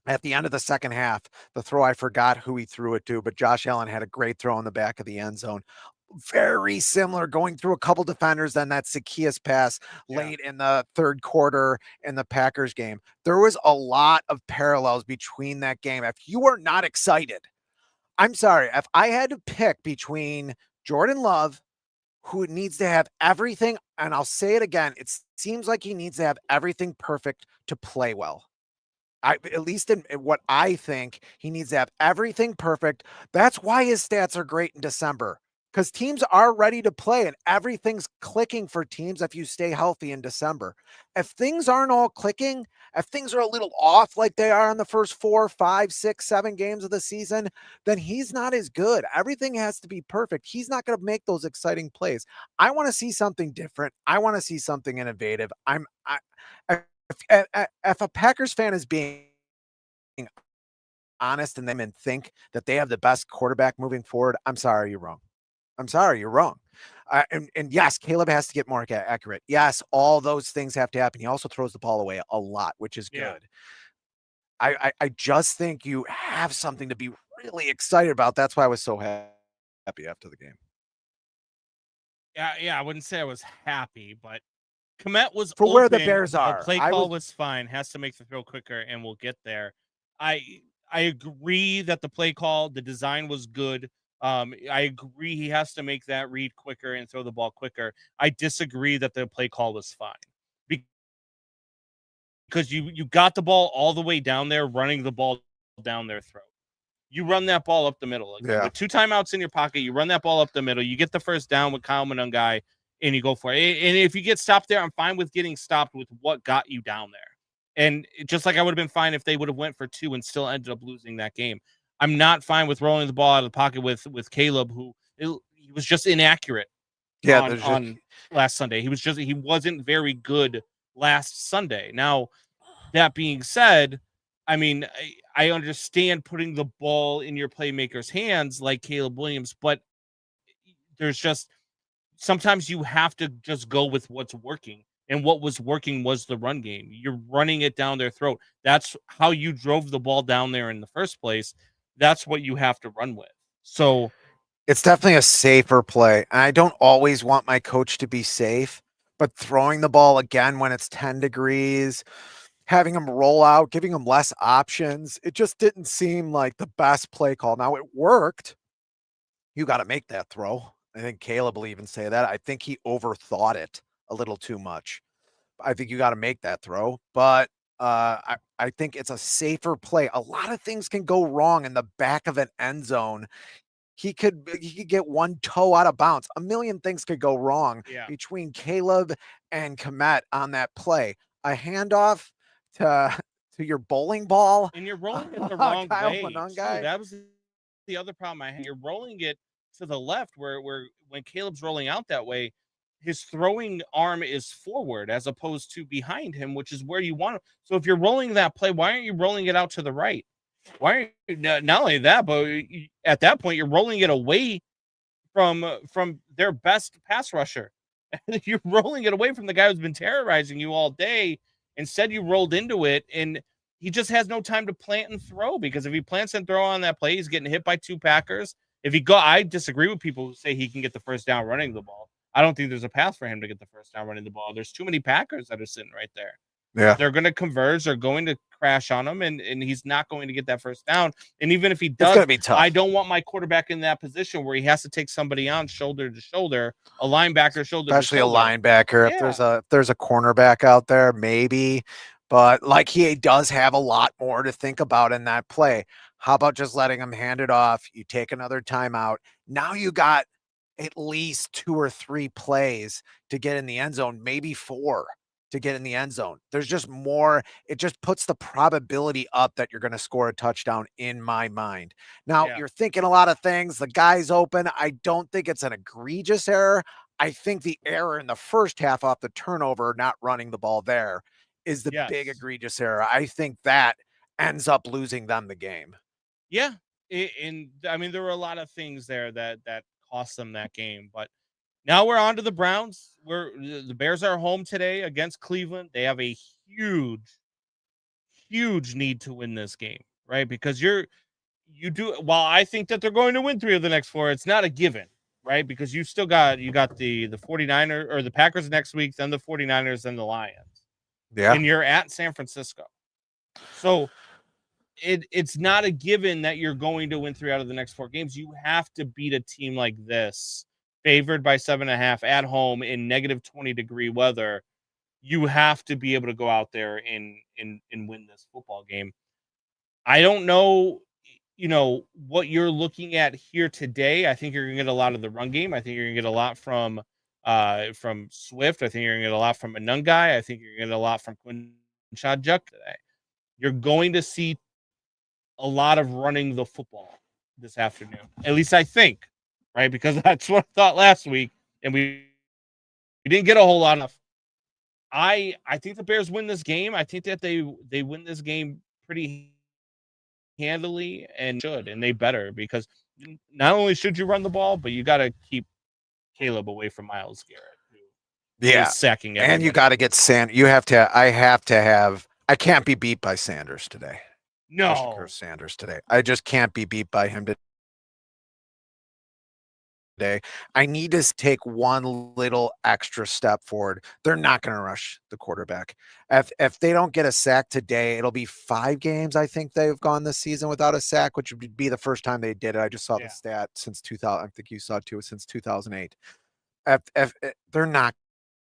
at the end of the second half, the throw, I forgot who he threw it to, but Josh Allen had a great throw in the back of the end zone. Very similar, going through a couple defenders, then that Zacchaeus pass late in the third quarter in the Packers game. There was a lot of parallels between that game. If you are not excited, I'm sorry, if I had to pick between Jordan Love, who needs to have everything, and I'll say it again, it seems like he needs to have everything perfect to play well. At least in what I think, he needs to have everything perfect. That's why his stats are great in December, because teams are ready to play and everything's clicking for teams if you stay healthy in December. If things aren't all clicking, if things are a little off like they are in the first 4, 5, 6, 7 games of the season, then he's not as good. Everything has to be perfect. He's not going to make those exciting plays. I want to see something different. I want to see something innovative. If a Packers fan is being honest and think that they have the best quarterback moving forward, I'm sorry, you're wrong. I'm sorry, you're wrong. And yes, Caleb has to get more accurate. Yes, all those things have to happen. He also throws the ball away a lot, which is good. I just think you have something to be really excited about. That's why I was so happy after the game. Yeah, I wouldn't say I was happy, but Komet was for open, where the Bears the are. play call was fine. Has to make the throw quicker, and we'll get there. I agree that the play call, the design was good. I agree he has to make that read quicker and throw the ball quicker. I disagree that the play call was fine because you got the ball all the way down there, running the ball down their throat. You run that ball up the middle. With 2 timeouts in your pocket, you run that ball up the middle. You get the first down with Kyle Monungai, and you go for it. And if you get stopped there, I'm fine with getting stopped with what got you down there. And just like I would have been fine if they would have went for 2 and still ended up losing that game. I'm not fine with rolling the ball out of the pocket with Caleb, who he was just inaccurate on last Sunday. He wasn't very good last Sunday. Now, that being said, I mean, I understand putting the ball in your playmaker's hands like Caleb Williams, but there's just sometimes you have to just go with what's working. And what was working was the run game. You're running it down their throat. That's how you drove the ball down there in the first place. That's what you have to run with. So it's definitely a safer play. And I don't always want my coach to be safe, but throwing the ball again when it's 10 degrees, having him roll out, giving him less options, it just didn't seem like the best play call. Now it worked. You got to make that throw. I think Caleb will even say that. I think he overthought it a little too much. I think you got to make that throw, but I think it's a safer play. A lot of things can go wrong in the back of an end zone. He could get one toe out of bounds. A million things could go wrong between Caleb and Komet on that play. A handoff to your bowling ball, and you're rolling it the wrong way. Monungai. That was the other problem I had. You're rolling it to the left, where when Caleb's rolling out that way, his throwing arm is forward as opposed to behind him, which is where you want him. So if you're rolling that play, why aren't you rolling it out to the right? Why aren't you, not only that, but at that point you're rolling it away from their best pass rusher. You're rolling it away from the guy who's been terrorizing you all day. Instead, you rolled into it, and he just has no time to plant and throw, because if he plants and throw on that play, he's getting hit by 2 Packers. I disagree with people who say he can get the first down running the ball. I don't think there's a path for him to get the first down running the ball. There's too many Packers that are sitting right there. Yeah. They're going to converge. They're going to crash on him, and he's not going to get that first down. And even if he does, it's going to be tough. I don't want my quarterback in that position where he has to take somebody on shoulder to shoulder, a linebacker shoulder especially to shoulder. A linebacker. Yeah. If there's a cornerback out there, maybe. But like, he does have a lot more to think about in that play. How about just letting him hand it off? You take another timeout. Now you got at least 2 or 3 plays to get in the end zone, maybe 4. to get in the end zone. There's just more. It just puts the probability up that you're going to score a touchdown in my mind. Now, you're thinking a lot of things. The guy's open. I don't think it's an egregious error. I think the error in the first half off the turnover, not running the ball there, is the big egregious error. I think that ends up losing them the game. Yeah. And I mean, there were a lot of things there that cost them that game, but now we're on to the Browns. The Bears are home today against Cleveland. They have a huge need to win this game, right? Because while I think that they're going to win 3 of the next 4, it's not a given, right? Because you got the 49ers or the Packers next week, then the 49ers, then the Lions. Yeah. And you're at San Francisco. So it's not a given that you're going to win 3 out of the next 4 games. You have to beat a team like this, favored by 7.5 at home in negative 20-degree weather. You have to be able to go out there and win this football game. I don't know, what you're looking at here today. I think you're going to get a lot of the run game. I think you're going to get a lot from Swift. I think you're going to get a lot from Anungai. I think you're going to get a lot from Quinshon Juk today. You're going to see a lot of running the football this afternoon. At least I think, right? Because that's what I thought last week, and we didn't get a whole lot of. I think the Bears win this game. I think that they win this game pretty handily and they better, because not only should you run the ball, but you got to keep Caleb away from Myles Garrett. Sacking everybody. And you got to get Sanders. I can't be beat by Sanders today. No. Sanders today. I just can't be beat by him today. I need to take one little extra step forward. They're not going to rush the quarterback. If they don't get a sack today, it'll be 5 games, I think, they've gone this season without a sack, which would be the first time they did it. I just saw the stat since 2000. I think you saw it too, since 2008. If they're not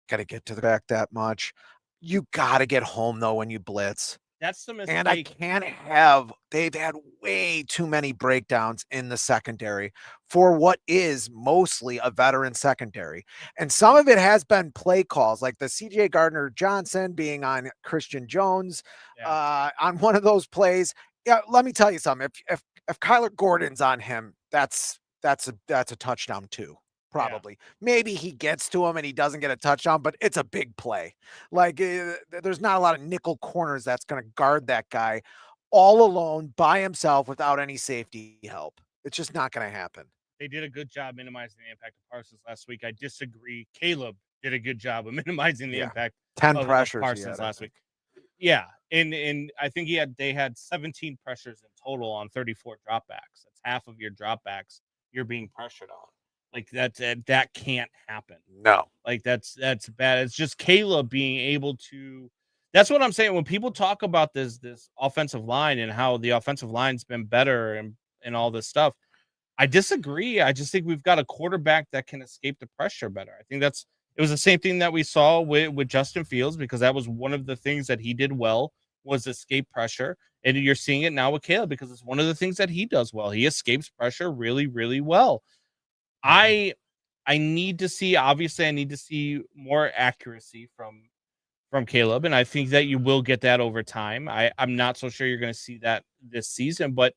going to get to the back that much. You got to get home, though, when you blitz. That's the mistake. And I can't they've had way too many breakdowns in the secondary for what is mostly a veteran secondary. And some of it has been play calls, like the CJ Gardner-Johnson being on Christian Jones on one of those plays. Yeah, let me tell you something. If Kyler Gordon's on him, that's a touchdown too. Probably. Maybe he gets to him and he doesn't get a touchdown, but it's a big play. Like there's not a lot of nickel corners that's going to guard that guy all alone by himself without any safety help. It's just not going to happen. They did a good job minimizing the impact of Parsons last week. I disagree. Caleb did a good job of minimizing the impact 10 of pressures Parsons last week. Yeah. And I think they had 17 pressures in total on 34 dropbacks. That's half of your dropbacks you're being pressured on. Like that can't happen. No. Like that's bad. It's just Caleb being able to. That's what I'm saying. When people talk about this offensive line and how the offensive line's been better and all this stuff, I disagree. I just think we've got a quarterback that can escape the pressure better. I think it was the same thing that we saw with Justin Fields, because that was one of the things that he did well, was escape pressure. And you're seeing it now with Caleb, because it's one of the things that he does well. He escapes pressure really, really well. I need to see more accuracy from Caleb, and I think that you will get that over time. I'm not so sure you're going to see that this season, but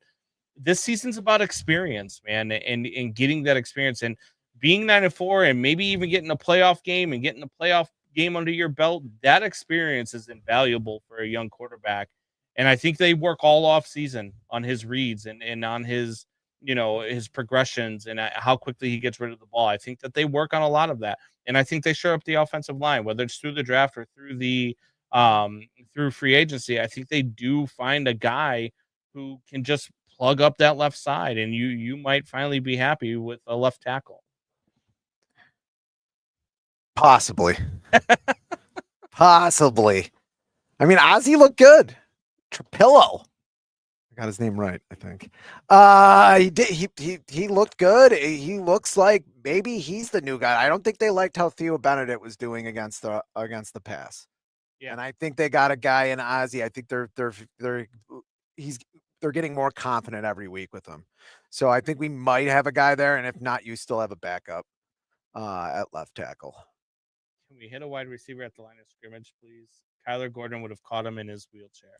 this season's about experience, man, and getting that experience and being 9-4 and maybe even getting a playoff game and getting a playoff game under your belt. That experience is invaluable for a young quarterback, and I think they work all off season on his reads and on his his progressions and how quickly he gets rid of the ball. I think that they work on a lot of that. And I think they shore up the offensive line, whether it's through the draft or through the through free agency. I think they do find a guy who can just plug up that left side, and you might finally be happy with a left tackle. Possibly. Possibly. I mean, Ozzie looked good. Trapillo. Got his name right, I think. He looked good. He looks like maybe he's the new guy. I don't think they liked how Theo Benedict was doing against the pass. Yeah. And I think they got a guy in Ozzie. I think they're getting more confident every week with him. So I think we might have a guy there, and if not, you still have a backup at left tackle. Can we hit a wide receiver at the line of scrimmage, please? Kyler Gordon would have caught him in his wheelchair.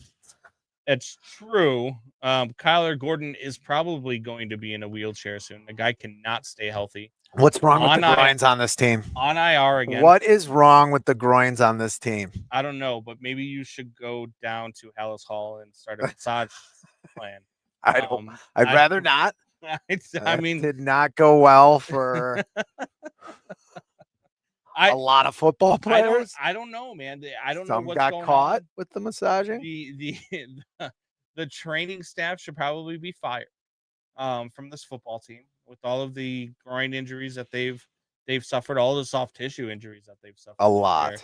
It's true. Kyler Gordon is probably going to be in a wheelchair soon. The guy cannot stay healthy. What's wrong with On the groins on this team? On IR again. What is wrong with the groins on this team? I don't know, but maybe you should go down to Hallis Hall and start a massage plan. I'd rather not. I mean, did not go well for a lot of football players. I don't know, man. I don't Some know what's got going caught on. with the massaging. The training staff should probably be fired from this football team with all of the groin injuries that they've suffered, all the soft tissue injuries that they've suffered. A lot.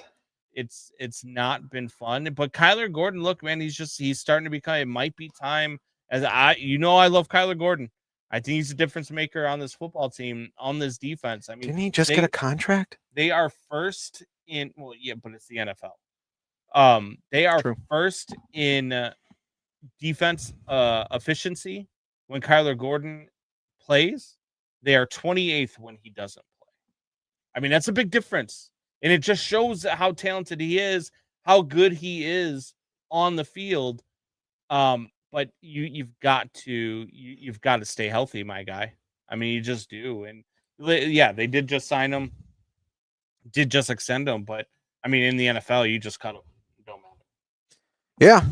It's not been fun. But Kyler Gordon, look, man, he's starting to become. It might be time. I love Kyler Gordon. I think he's a difference maker on this football team, on this defense. I mean, didn't he just get a contract? They are first in. Well, yeah, but it's the NFL. They are first in defense efficiency when Kyler Gordon plays. They are 28th when he doesn't play. I mean, that's a big difference, and it just shows how talented he is, how good he is on the field. But you've got to stay healthy, my guy. I mean, you just do. And yeah, they did just sign him, did just extend him. But I mean, in the NFL, you just cut him. It don't matter. Yeah.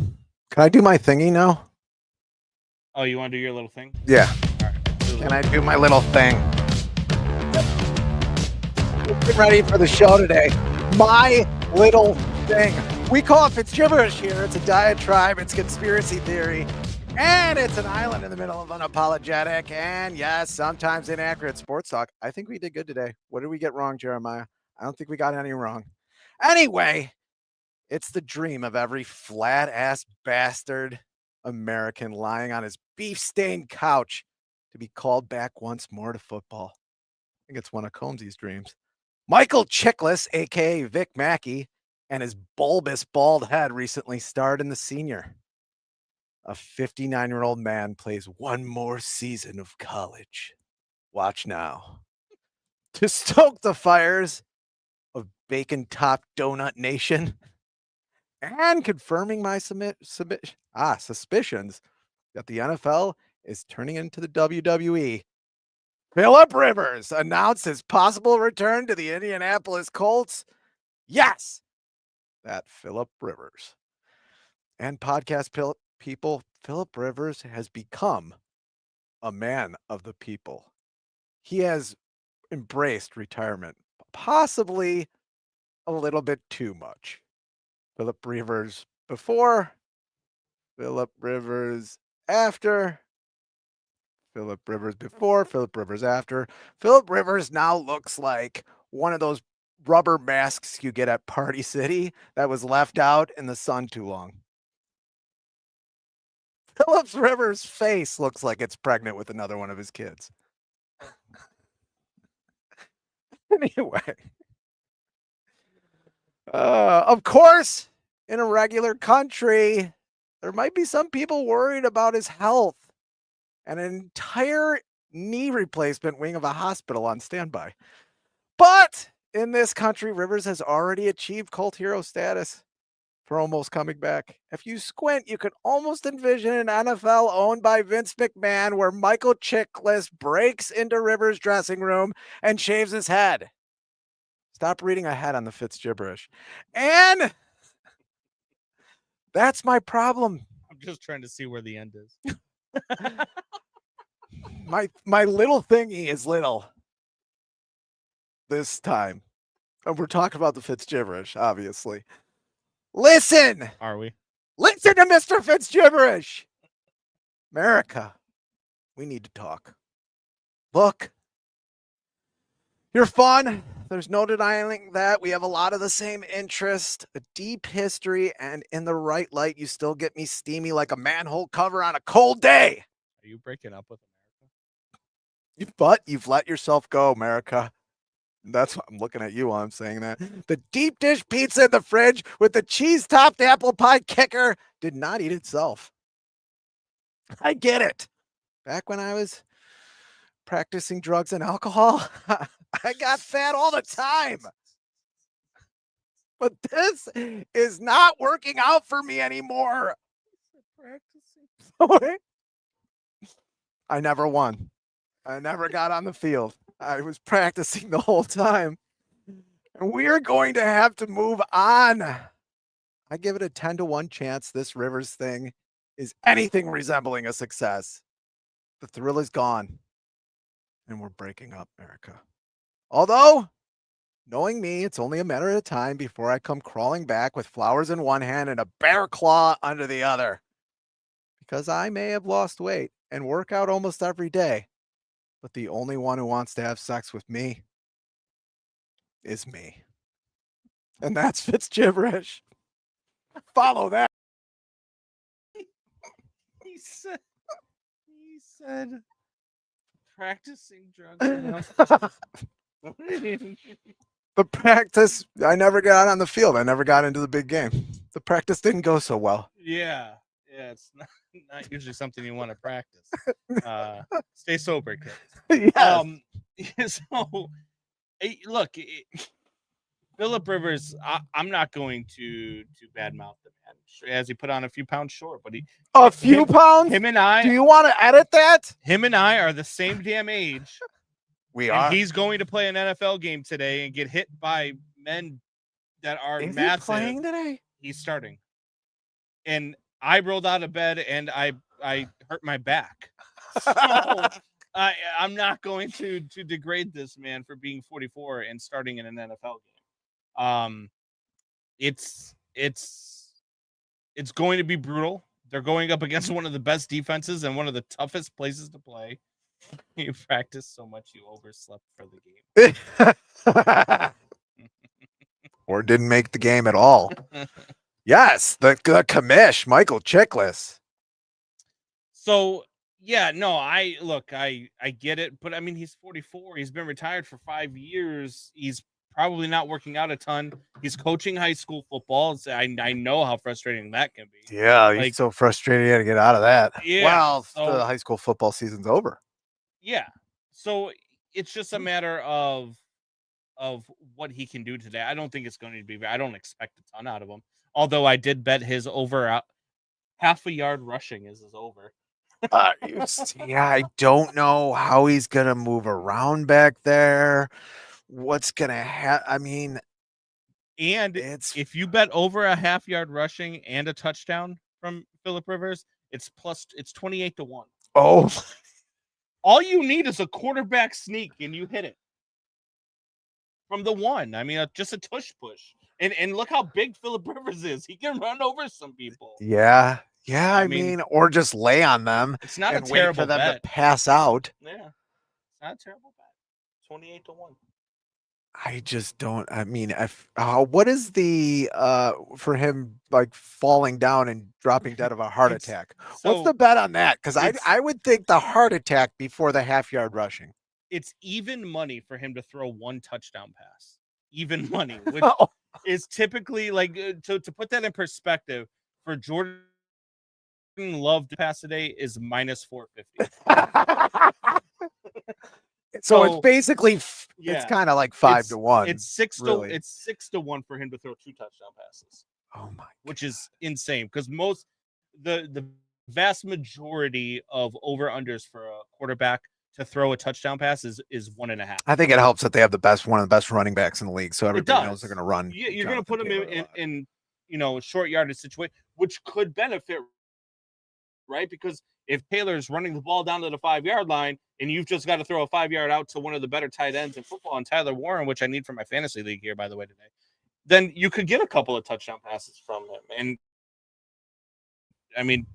Can I do my thingy now? Oh, you want to do your little thing? Yeah. All right. Can I do my little thing? Get ready for the show today. My little thing. We call it Fitzgibberish here. It's a diatribe, it's conspiracy theory, and it's an island in the middle of unapologetic and, yes, sometimes inaccurate sports talk. I think we did good today. What did we get wrong, Jeremiah? I don't think we got any wrong. Anyway, it's the dream of every flat-ass bastard American lying on his beef-stained couch to be called back once more to football. I think it's one of Combsy's dreams. Michael Chiklis, a.k.a. Vic Mackey, and his bulbous bald head recently starred in The Senior. A 59-year-old man plays one more season of college. Watch now. To stoke the fires of Bacon-Top Donut Nation and confirming my suspicions that the NFL is turning into the WWE, Philip Rivers announced his possible return to the Indianapolis Colts. Yes! That Philip Rivers. And podcast people, Philip Rivers has become a man of the people. He has embraced retirement, possibly a little bit too much. Philip Rivers before, Philip Rivers after, Philip Rivers before, Philip Rivers after. Philip Rivers now looks like one of those rubber masks you get at Party City that was left out in the sun too long. Philip Rivers' face looks like it's pregnant with another one of his kids. Anyway. Of course, in a regular country, there might be some people worried about his health and an entire knee replacement wing of a hospital on standby. But in this country, Rivers has already achieved cult hero status for almost coming back. If you squint, you could almost envision an NFL owned by Vince McMahon where Michael Chiklis breaks into Rivers' dressing room and shaves his head. Stop reading ahead on the Fitzgibberish. And that's my problem. I'm just trying to see where the end is. My little thingy is little this time. And we're talking about the Fitzgibberish, obviously. Listen! Are we? Listen to Mr. Fitzgibberish! America, we need to talk. Look, you're fun. There's no denying that. We have a lot of the same interest, a deep history, and in the right light, you still get me steamy like a manhole cover on a cold day. Are you breaking up with America? But you've let yourself go, America. That's what I'm looking at you while I'm saying that. The deep dish pizza in the fridge with the cheese-topped apple pie kicker did not eat itself. I get it. Back when I was practicing drugs and alcohol, I got fat all the time. But this is not working out for me anymore. I never won. I never got on the field. I was practicing the whole time. And we're going to have to move on. I give it a 10-1 chance this Rivers thing is anything resembling a success. The thrill is gone. And we're breaking up, Erica. Although, knowing me, it's only a matter of time before I come crawling back with flowers in one hand and a bear claw under the other. Because I may have lost weight and work out almost every day, but the only one who wants to have sex with me is me. And that's Fitz gibberish. Follow that. He said practicing drugs. The practice, I never got on the field. I never got into the big game. The practice didn't go so well. Yeah, it's not usually something you want to practice. Stay sober, kids. Yes. So, look, Phillip Rivers, I'm not going to badmouth the man. As he put on a few pounds short, but a few pounds? Him and I. Do you want to edit that? Him and I are the same damn age. We are. He's going to play an NFL game today and get hit by men that are Is massive. he playing today? He's starting. And I rolled out of bed and I hurt my back. So I'm not going to degrade this man for being 44 and starting in an NFL game. It's going to be brutal. They're going up against one of the best defenses and one of the toughest places to play. You practiced so much you overslept for the game. Or didn't make the game at all. Yes, the commish, Michael Chiklis. So yeah, no, I get it, but I mean he's 44. He's been retired for 5 years. He's probably not working out a ton. He's coaching high school football. So I know how frustrating that can be. Yeah, he's so frustrated to get out of that. Yeah, well, so, the high school football season's over. Yeah. So it's just a matter of what he can do today. I don't think it's going to be. I don't expect a ton out of him. Although I did bet his over half a yard rushing is his over. Yeah, I don't know how he's gonna move around back there. What's gonna happen? I mean, and if you bet over a half yard rushing and a touchdown from Phillip Rivers, it's 28-1. Oh. All you need is a quarterback sneak, and you hit it from the one. I mean, just a tush push, and look how big Phillip Rivers is. He can run over some people. Yeah. I mean, or just lay on them. It's not and a terrible wait for them bet. to pass out. Yeah, it's not a terrible bet. 28-1. I just don't. I mean, what is the for him like falling down and dropping dead of a heart attack? What's the bet on that? Because I would think the heart attack before the half yard rushing. It's even money for him to throw one touchdown pass. Even money, which is typically like to put that in perspective for Jordan Love to pass today is minus 450. So it's basically it's kind of like 5-1. It's 6-1 for him to throw 2 touchdown passes. Oh my! Which is insane because the vast majority of over unders for a quarterback to throw a touchdown pass is 1.5. I think it helps that they have one of the best running backs in the league, so everybody knows they're going to run. You're going to put them in short yardage situation, which could benefit, right? Because if Taylor's running the ball down to the 5-yard line and you've just got to throw a 5-yard out to one of the better tight ends in football, and Tyler Warren, which I need for my fantasy league here, by the way, today, then you could get a couple of touchdown passes from him. And I mean,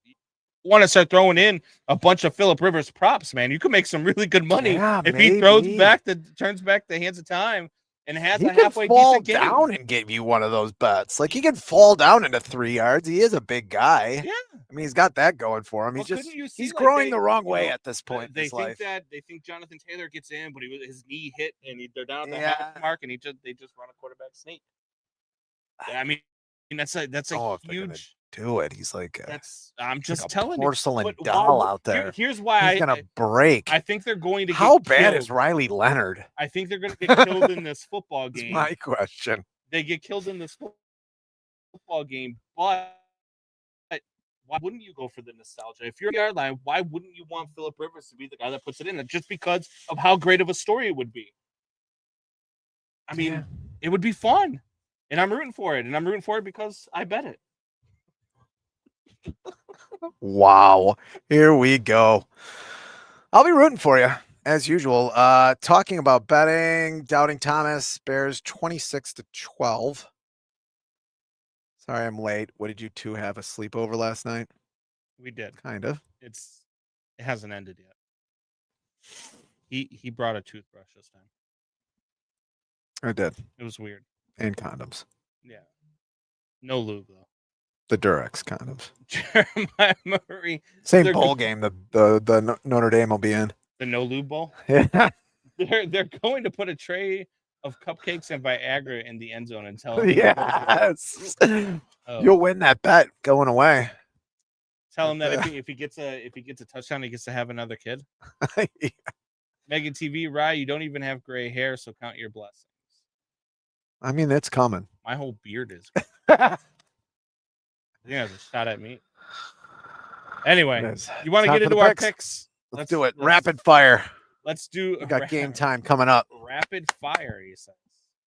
you want to start throwing in a bunch of Phillip Rivers props, man. You could make some really good money if he turns back the hands of time and has a halfway decent game. He can fall down and give you one of those bets. Like, he can fall down into 3 yards. He is a big guy. Yeah. I mean, he's got that going for him. He's growing the wrong way at this point. They think Jonathan Taylor gets in, but his knee hit and they're down at the half mark, and they just run a quarterback sneak. I mean, that's a huge. Do it. He's like I'm just telling you, porcelain doll out there. Here's why he's gonna break. I think they're going to. How get bad killed. is Riley Leonard? I think they're going to get killed in this football game. That's my question. they get killed in this football game, but why wouldn't you go for the nostalgia? If you're a yard line, why wouldn't you want Phillip Rivers to be the guy that puts it in? Just because of how great of a story it would be. I mean, it would be fun. And I'm rooting for it. And I'm rooting for it because I bet it. Wow. Here we go. I'll be rooting for you as usual. Talking about betting, Doubting Thomas, Bears 26-12. Sorry, I'm late. What did you two have a sleepover last night? We did. Kind of. It hasn't ended yet. He brought a toothbrush this time. I did. It was weird. And condoms. Yeah. No lube though. The Durex condoms. Jeremiah Murray. Same bowl game the Notre Dame will be in. The no lube bowl. Yeah. They're going to put a tray of cupcakes and Viagra in the end zone and tell him. Yes. You'll win that bet going away. Tell him that if he gets a touchdown, he gets to have another kid. Yeah. Megan TV, Rye, you don't even have gray hair, so count your blessings. I mean, it's coming. My whole beard is. I think that's a shot at me. Anyway, you want to get into our picks? Let's do it. Rapid fire. Let's do. We got game time coming up. Rapid fire, he says.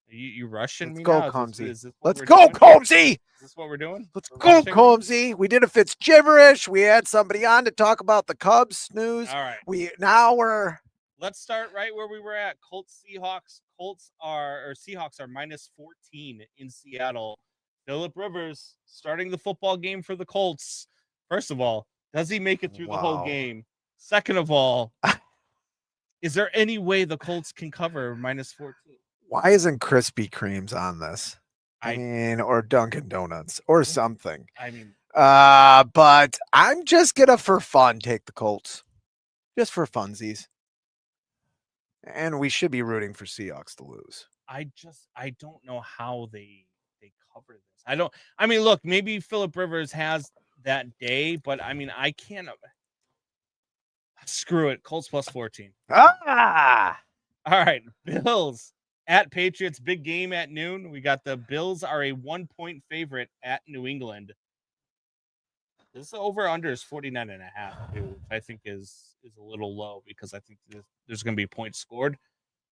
You rushing me now? Let's go, Combsy. Is this Let's go, Combsy. Is this what we're doing? Let's go, Combsy. We did a Fitz gibberish. We had somebody on to talk about the Cubs news. All right. Let's start right where we were at. Seahawks are minus 14 in Seattle. Phillip Rivers starting the football game for the Colts. First of all, does he make it through the whole game? Second of all, is there any way the Colts can cover minus 14? Why isn't Krispy Kreme's on this? I mean, or Dunkin' Donuts or something. I mean, but I'm just gonna for fun take the Colts. Just for funsies. And we should be rooting for Seahawks to lose. I don't know how they cover this. I mean, look, maybe Phillip Rivers has that day, but I mean, I can't. Screw it. Colts plus 14. Ah! All right. Bills at Patriots. Big game at noon. We got the Bills are a 1-point favorite at New England. This over-under is 49.5, which I think is a little low because I think there's going to be points scored.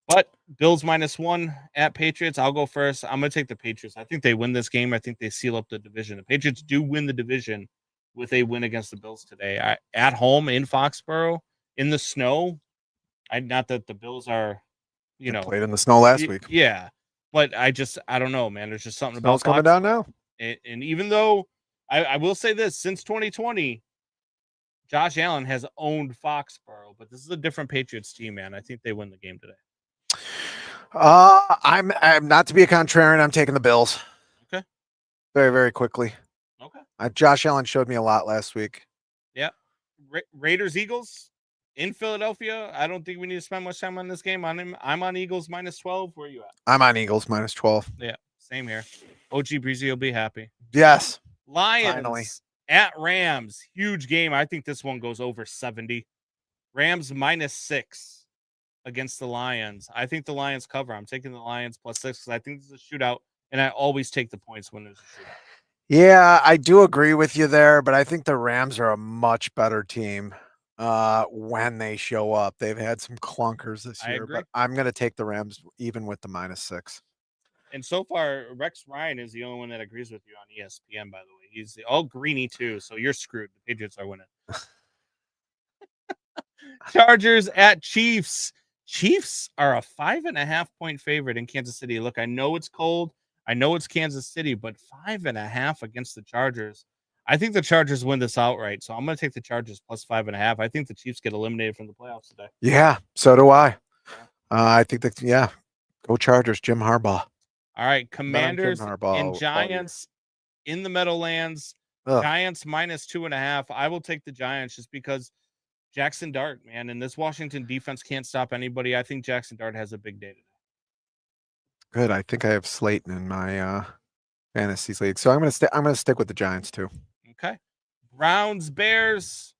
But Bills -1 at Patriots. I'll go first. I'm going to take the Patriots. I think they win this game. I think they seal up the division. The Patriots do win the division with a win against the Bills today. At home in Foxborough in the snow. Not that the Bills are, played in the snow last week. Yeah, but I don't know, man. There's just something Snow's about coming down now. And even though I will say this, since 2020, Josh Allen has owned Foxborough, but this is a different Patriots team, man. I think they win the game today. I'm not to be a contrarian. I'm taking the Bills. Okay. Very, very quickly. Okay. Josh Allen showed me a lot last week. Yeah. Raiders Eagles in Philadelphia. I don't think we need to spend much time on this game. I'm on Eagles -12. Where are you at? I'm on Eagles -12. Yeah, same here. OG Breezy will be happy. Yes. Lions finally. At Rams. Huge game. I think this one goes over 70. Rams -6 against the Lions. I think the Lions cover. I'm taking the Lions +6 because I think this is a shootout, and I always take the points when there's a shootout. Yeah, I do agree with you there, but I think the Rams are a much better team when they show up. They've had some clunkers this year, but I'm going to take the Rams even with the -6. And so far, Rex Ryan is the only one that agrees with you on ESPN, by the way. He's all greeny, too, so you're screwed. The Patriots are winning. Chargers at Chiefs. Chiefs are a 5.5-point favorite in Kansas City. Look, I know it's cold. I know it's Kansas City, but 5.5 against the Chargers. I think the Chargers win this outright, so I'm going to take the Chargers +5.5. I think the Chiefs get eliminated from the playoffs today. Yeah, so do I. I think go Chargers, Jim Harbaugh. All right, Commanders and Giants in the Meadowlands. Giants -2.5. I will take the Giants just because Jackson Dart, man, and this Washington defense can't stop anybody. I think Jackson Dart has a big day today. Good. I think I have Slayton in my fantasy league, so I'm gonna stick with the Giants too. Okay. Browns Bears.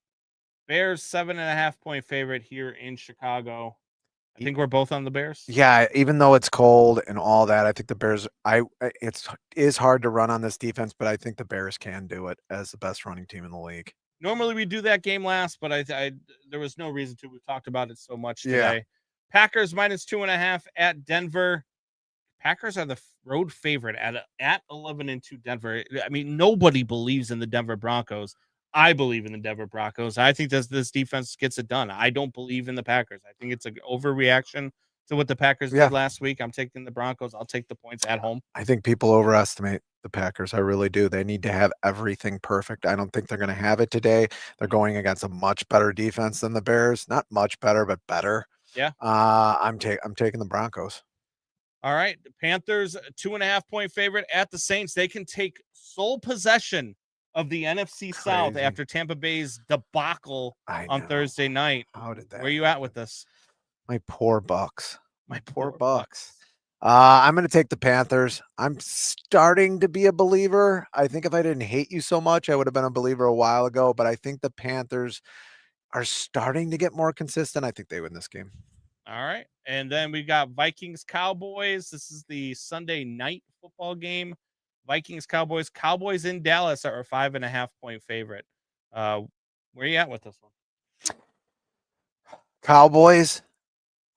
Bears 7.5-point favorite here in Chicago. I think we're both on the Bears. Yeah, even though it's cold and all that, I think the Bears. It is hard to run on this defense, but I think the Bears can do it as the best running team in the league. Normally we do that game last, but I there was no reason to. We've talked about it so much Yeah. today. Packers -2.5 at Denver. Packers are the road favorite at 11-2 Denver. I mean, nobody believes in the Denver Broncos. I believe in the Denver Broncos. I think this defense gets it done. I don't believe in the Packers. I think it's an overreaction to what the Packers Yeah. did last week. I'm taking the Broncos. I'll take the points at home. I think people overestimate the Packers. I really do. They need to have everything perfect. I don't think they're going to have it today. They're going against a much better defense than the Bears. Not much better, but better. Yeah. I'm taking the Broncos. All right. The Panthers, 2.5-point favorite at the Saints. They can take sole possession of the NFC South Crazy. after Tampa Bay's debacle I on know. Thursday night. How did that? Where are you at with this? My poor Bucks. My Poor poor Bucks. I'm going to take the Panthers. I'm starting to be a believer. I think if I didn't hate you so much, I would have been a believer a while ago. But I think the Panthers are starting to get more consistent. I think they win this game. All right. And then we got Vikings Cowboys. This is the Sunday night football game. Vikings Cowboys. Cowboys in Dallas are a 5.5-point favorite. Where are you at with this one? Cowboys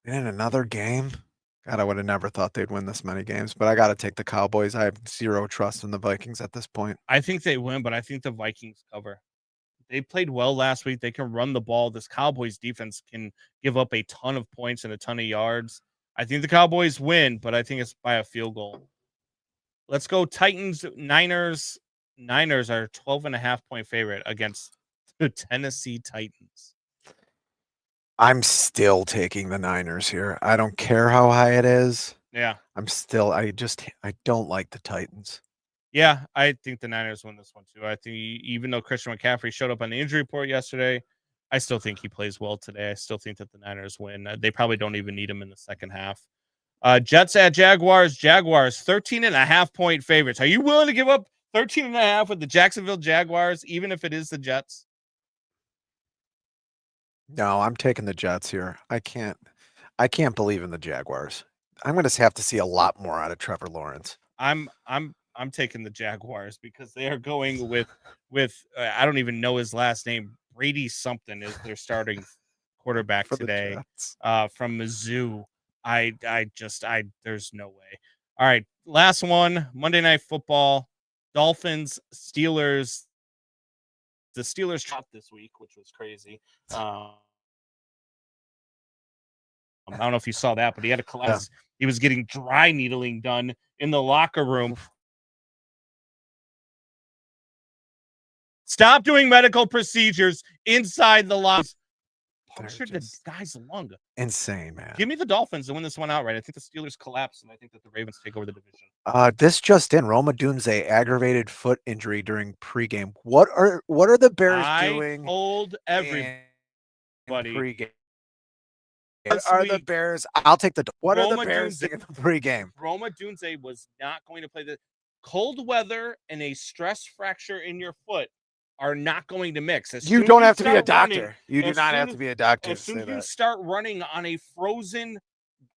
in another game. God, I would have never thought they'd win this many games, but I got to take the Cowboys. I have zero trust in the Vikings at this point. I think they win, but I think the Vikings cover. They played well last week. They can run the ball. This Cowboys defense can give up a ton of points and a ton of yards. I think the Cowboys win, but I think it's by a field goal. Let's go Titans, Niners. Niners are 12.5-point favorite against the Tennessee Titans. I'm still taking the Niners here. I don't care how high it is. Yeah. I don't like the Titans. Yeah, I think the Niners win this one too. I think even though Christian McCaffrey showed up on the injury report yesterday, I still think he plays well today. I still think that the Niners win. They probably don't even need him in the second half. Jets at Jaguars. Jaguars, 13.5-point favorites. Are you willing to give up 13.5 with the Jacksonville Jaguars, even if it is the Jets? No, I'm taking the Jets here. I can't believe in the Jaguars. I'm going to have to see a lot more out of Trevor Lawrence. I'm taking the Jaguars because they are going with I don't even know his last name. Brady something is their starting quarterback For the today Jets. from Mizzou. I there's no way. All right, last one, Monday Night Football, Dolphins, Steelers. The Steelers dropped this week, which was crazy. I don't know if you saw that, but he had a collapse. Yeah. He was getting dry needling done in the locker room. Stop doing medical procedures inside the locker. Punctured the guy's lung. Insane, man. Give me the Dolphins to win this one outright. I think the Steelers collapse, and I think that the Ravens take over the division. This just in: Roma Dunze aggravated foot injury during pregame. What are the Bears doing? I told everybody. Pregame. What are the Bears? I'll take the. What are the Bears doing in the pregame? Roma Dunze was not going to play. The cold weather and a stress fracture in your foot are not going to mix. You don't have to be a doctor. You do not have to be a doctor. As soon as you start running on a frozen,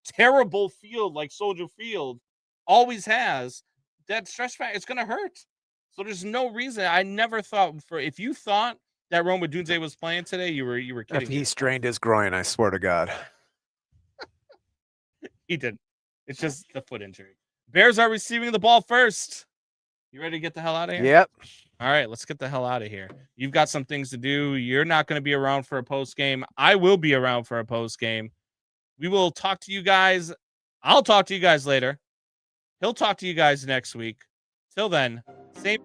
terrible field like Soldier Field always has, that stress fracture, it's going to hurt. So there's no reason. I never thought if you thought that Roma Dunze was playing today, you were kidding. If he strained his groin, I swear to God. He didn't. It's just the foot injury. Bears are receiving the ball first. You ready to get the hell out of here? Yep. All right, let's get the hell out of here. You've got some things to do. You're not going to be around for a post game. I will be around for a post game. We will talk to you guys. I'll talk to you guys later. He'll talk to you guys next week. Till then, same.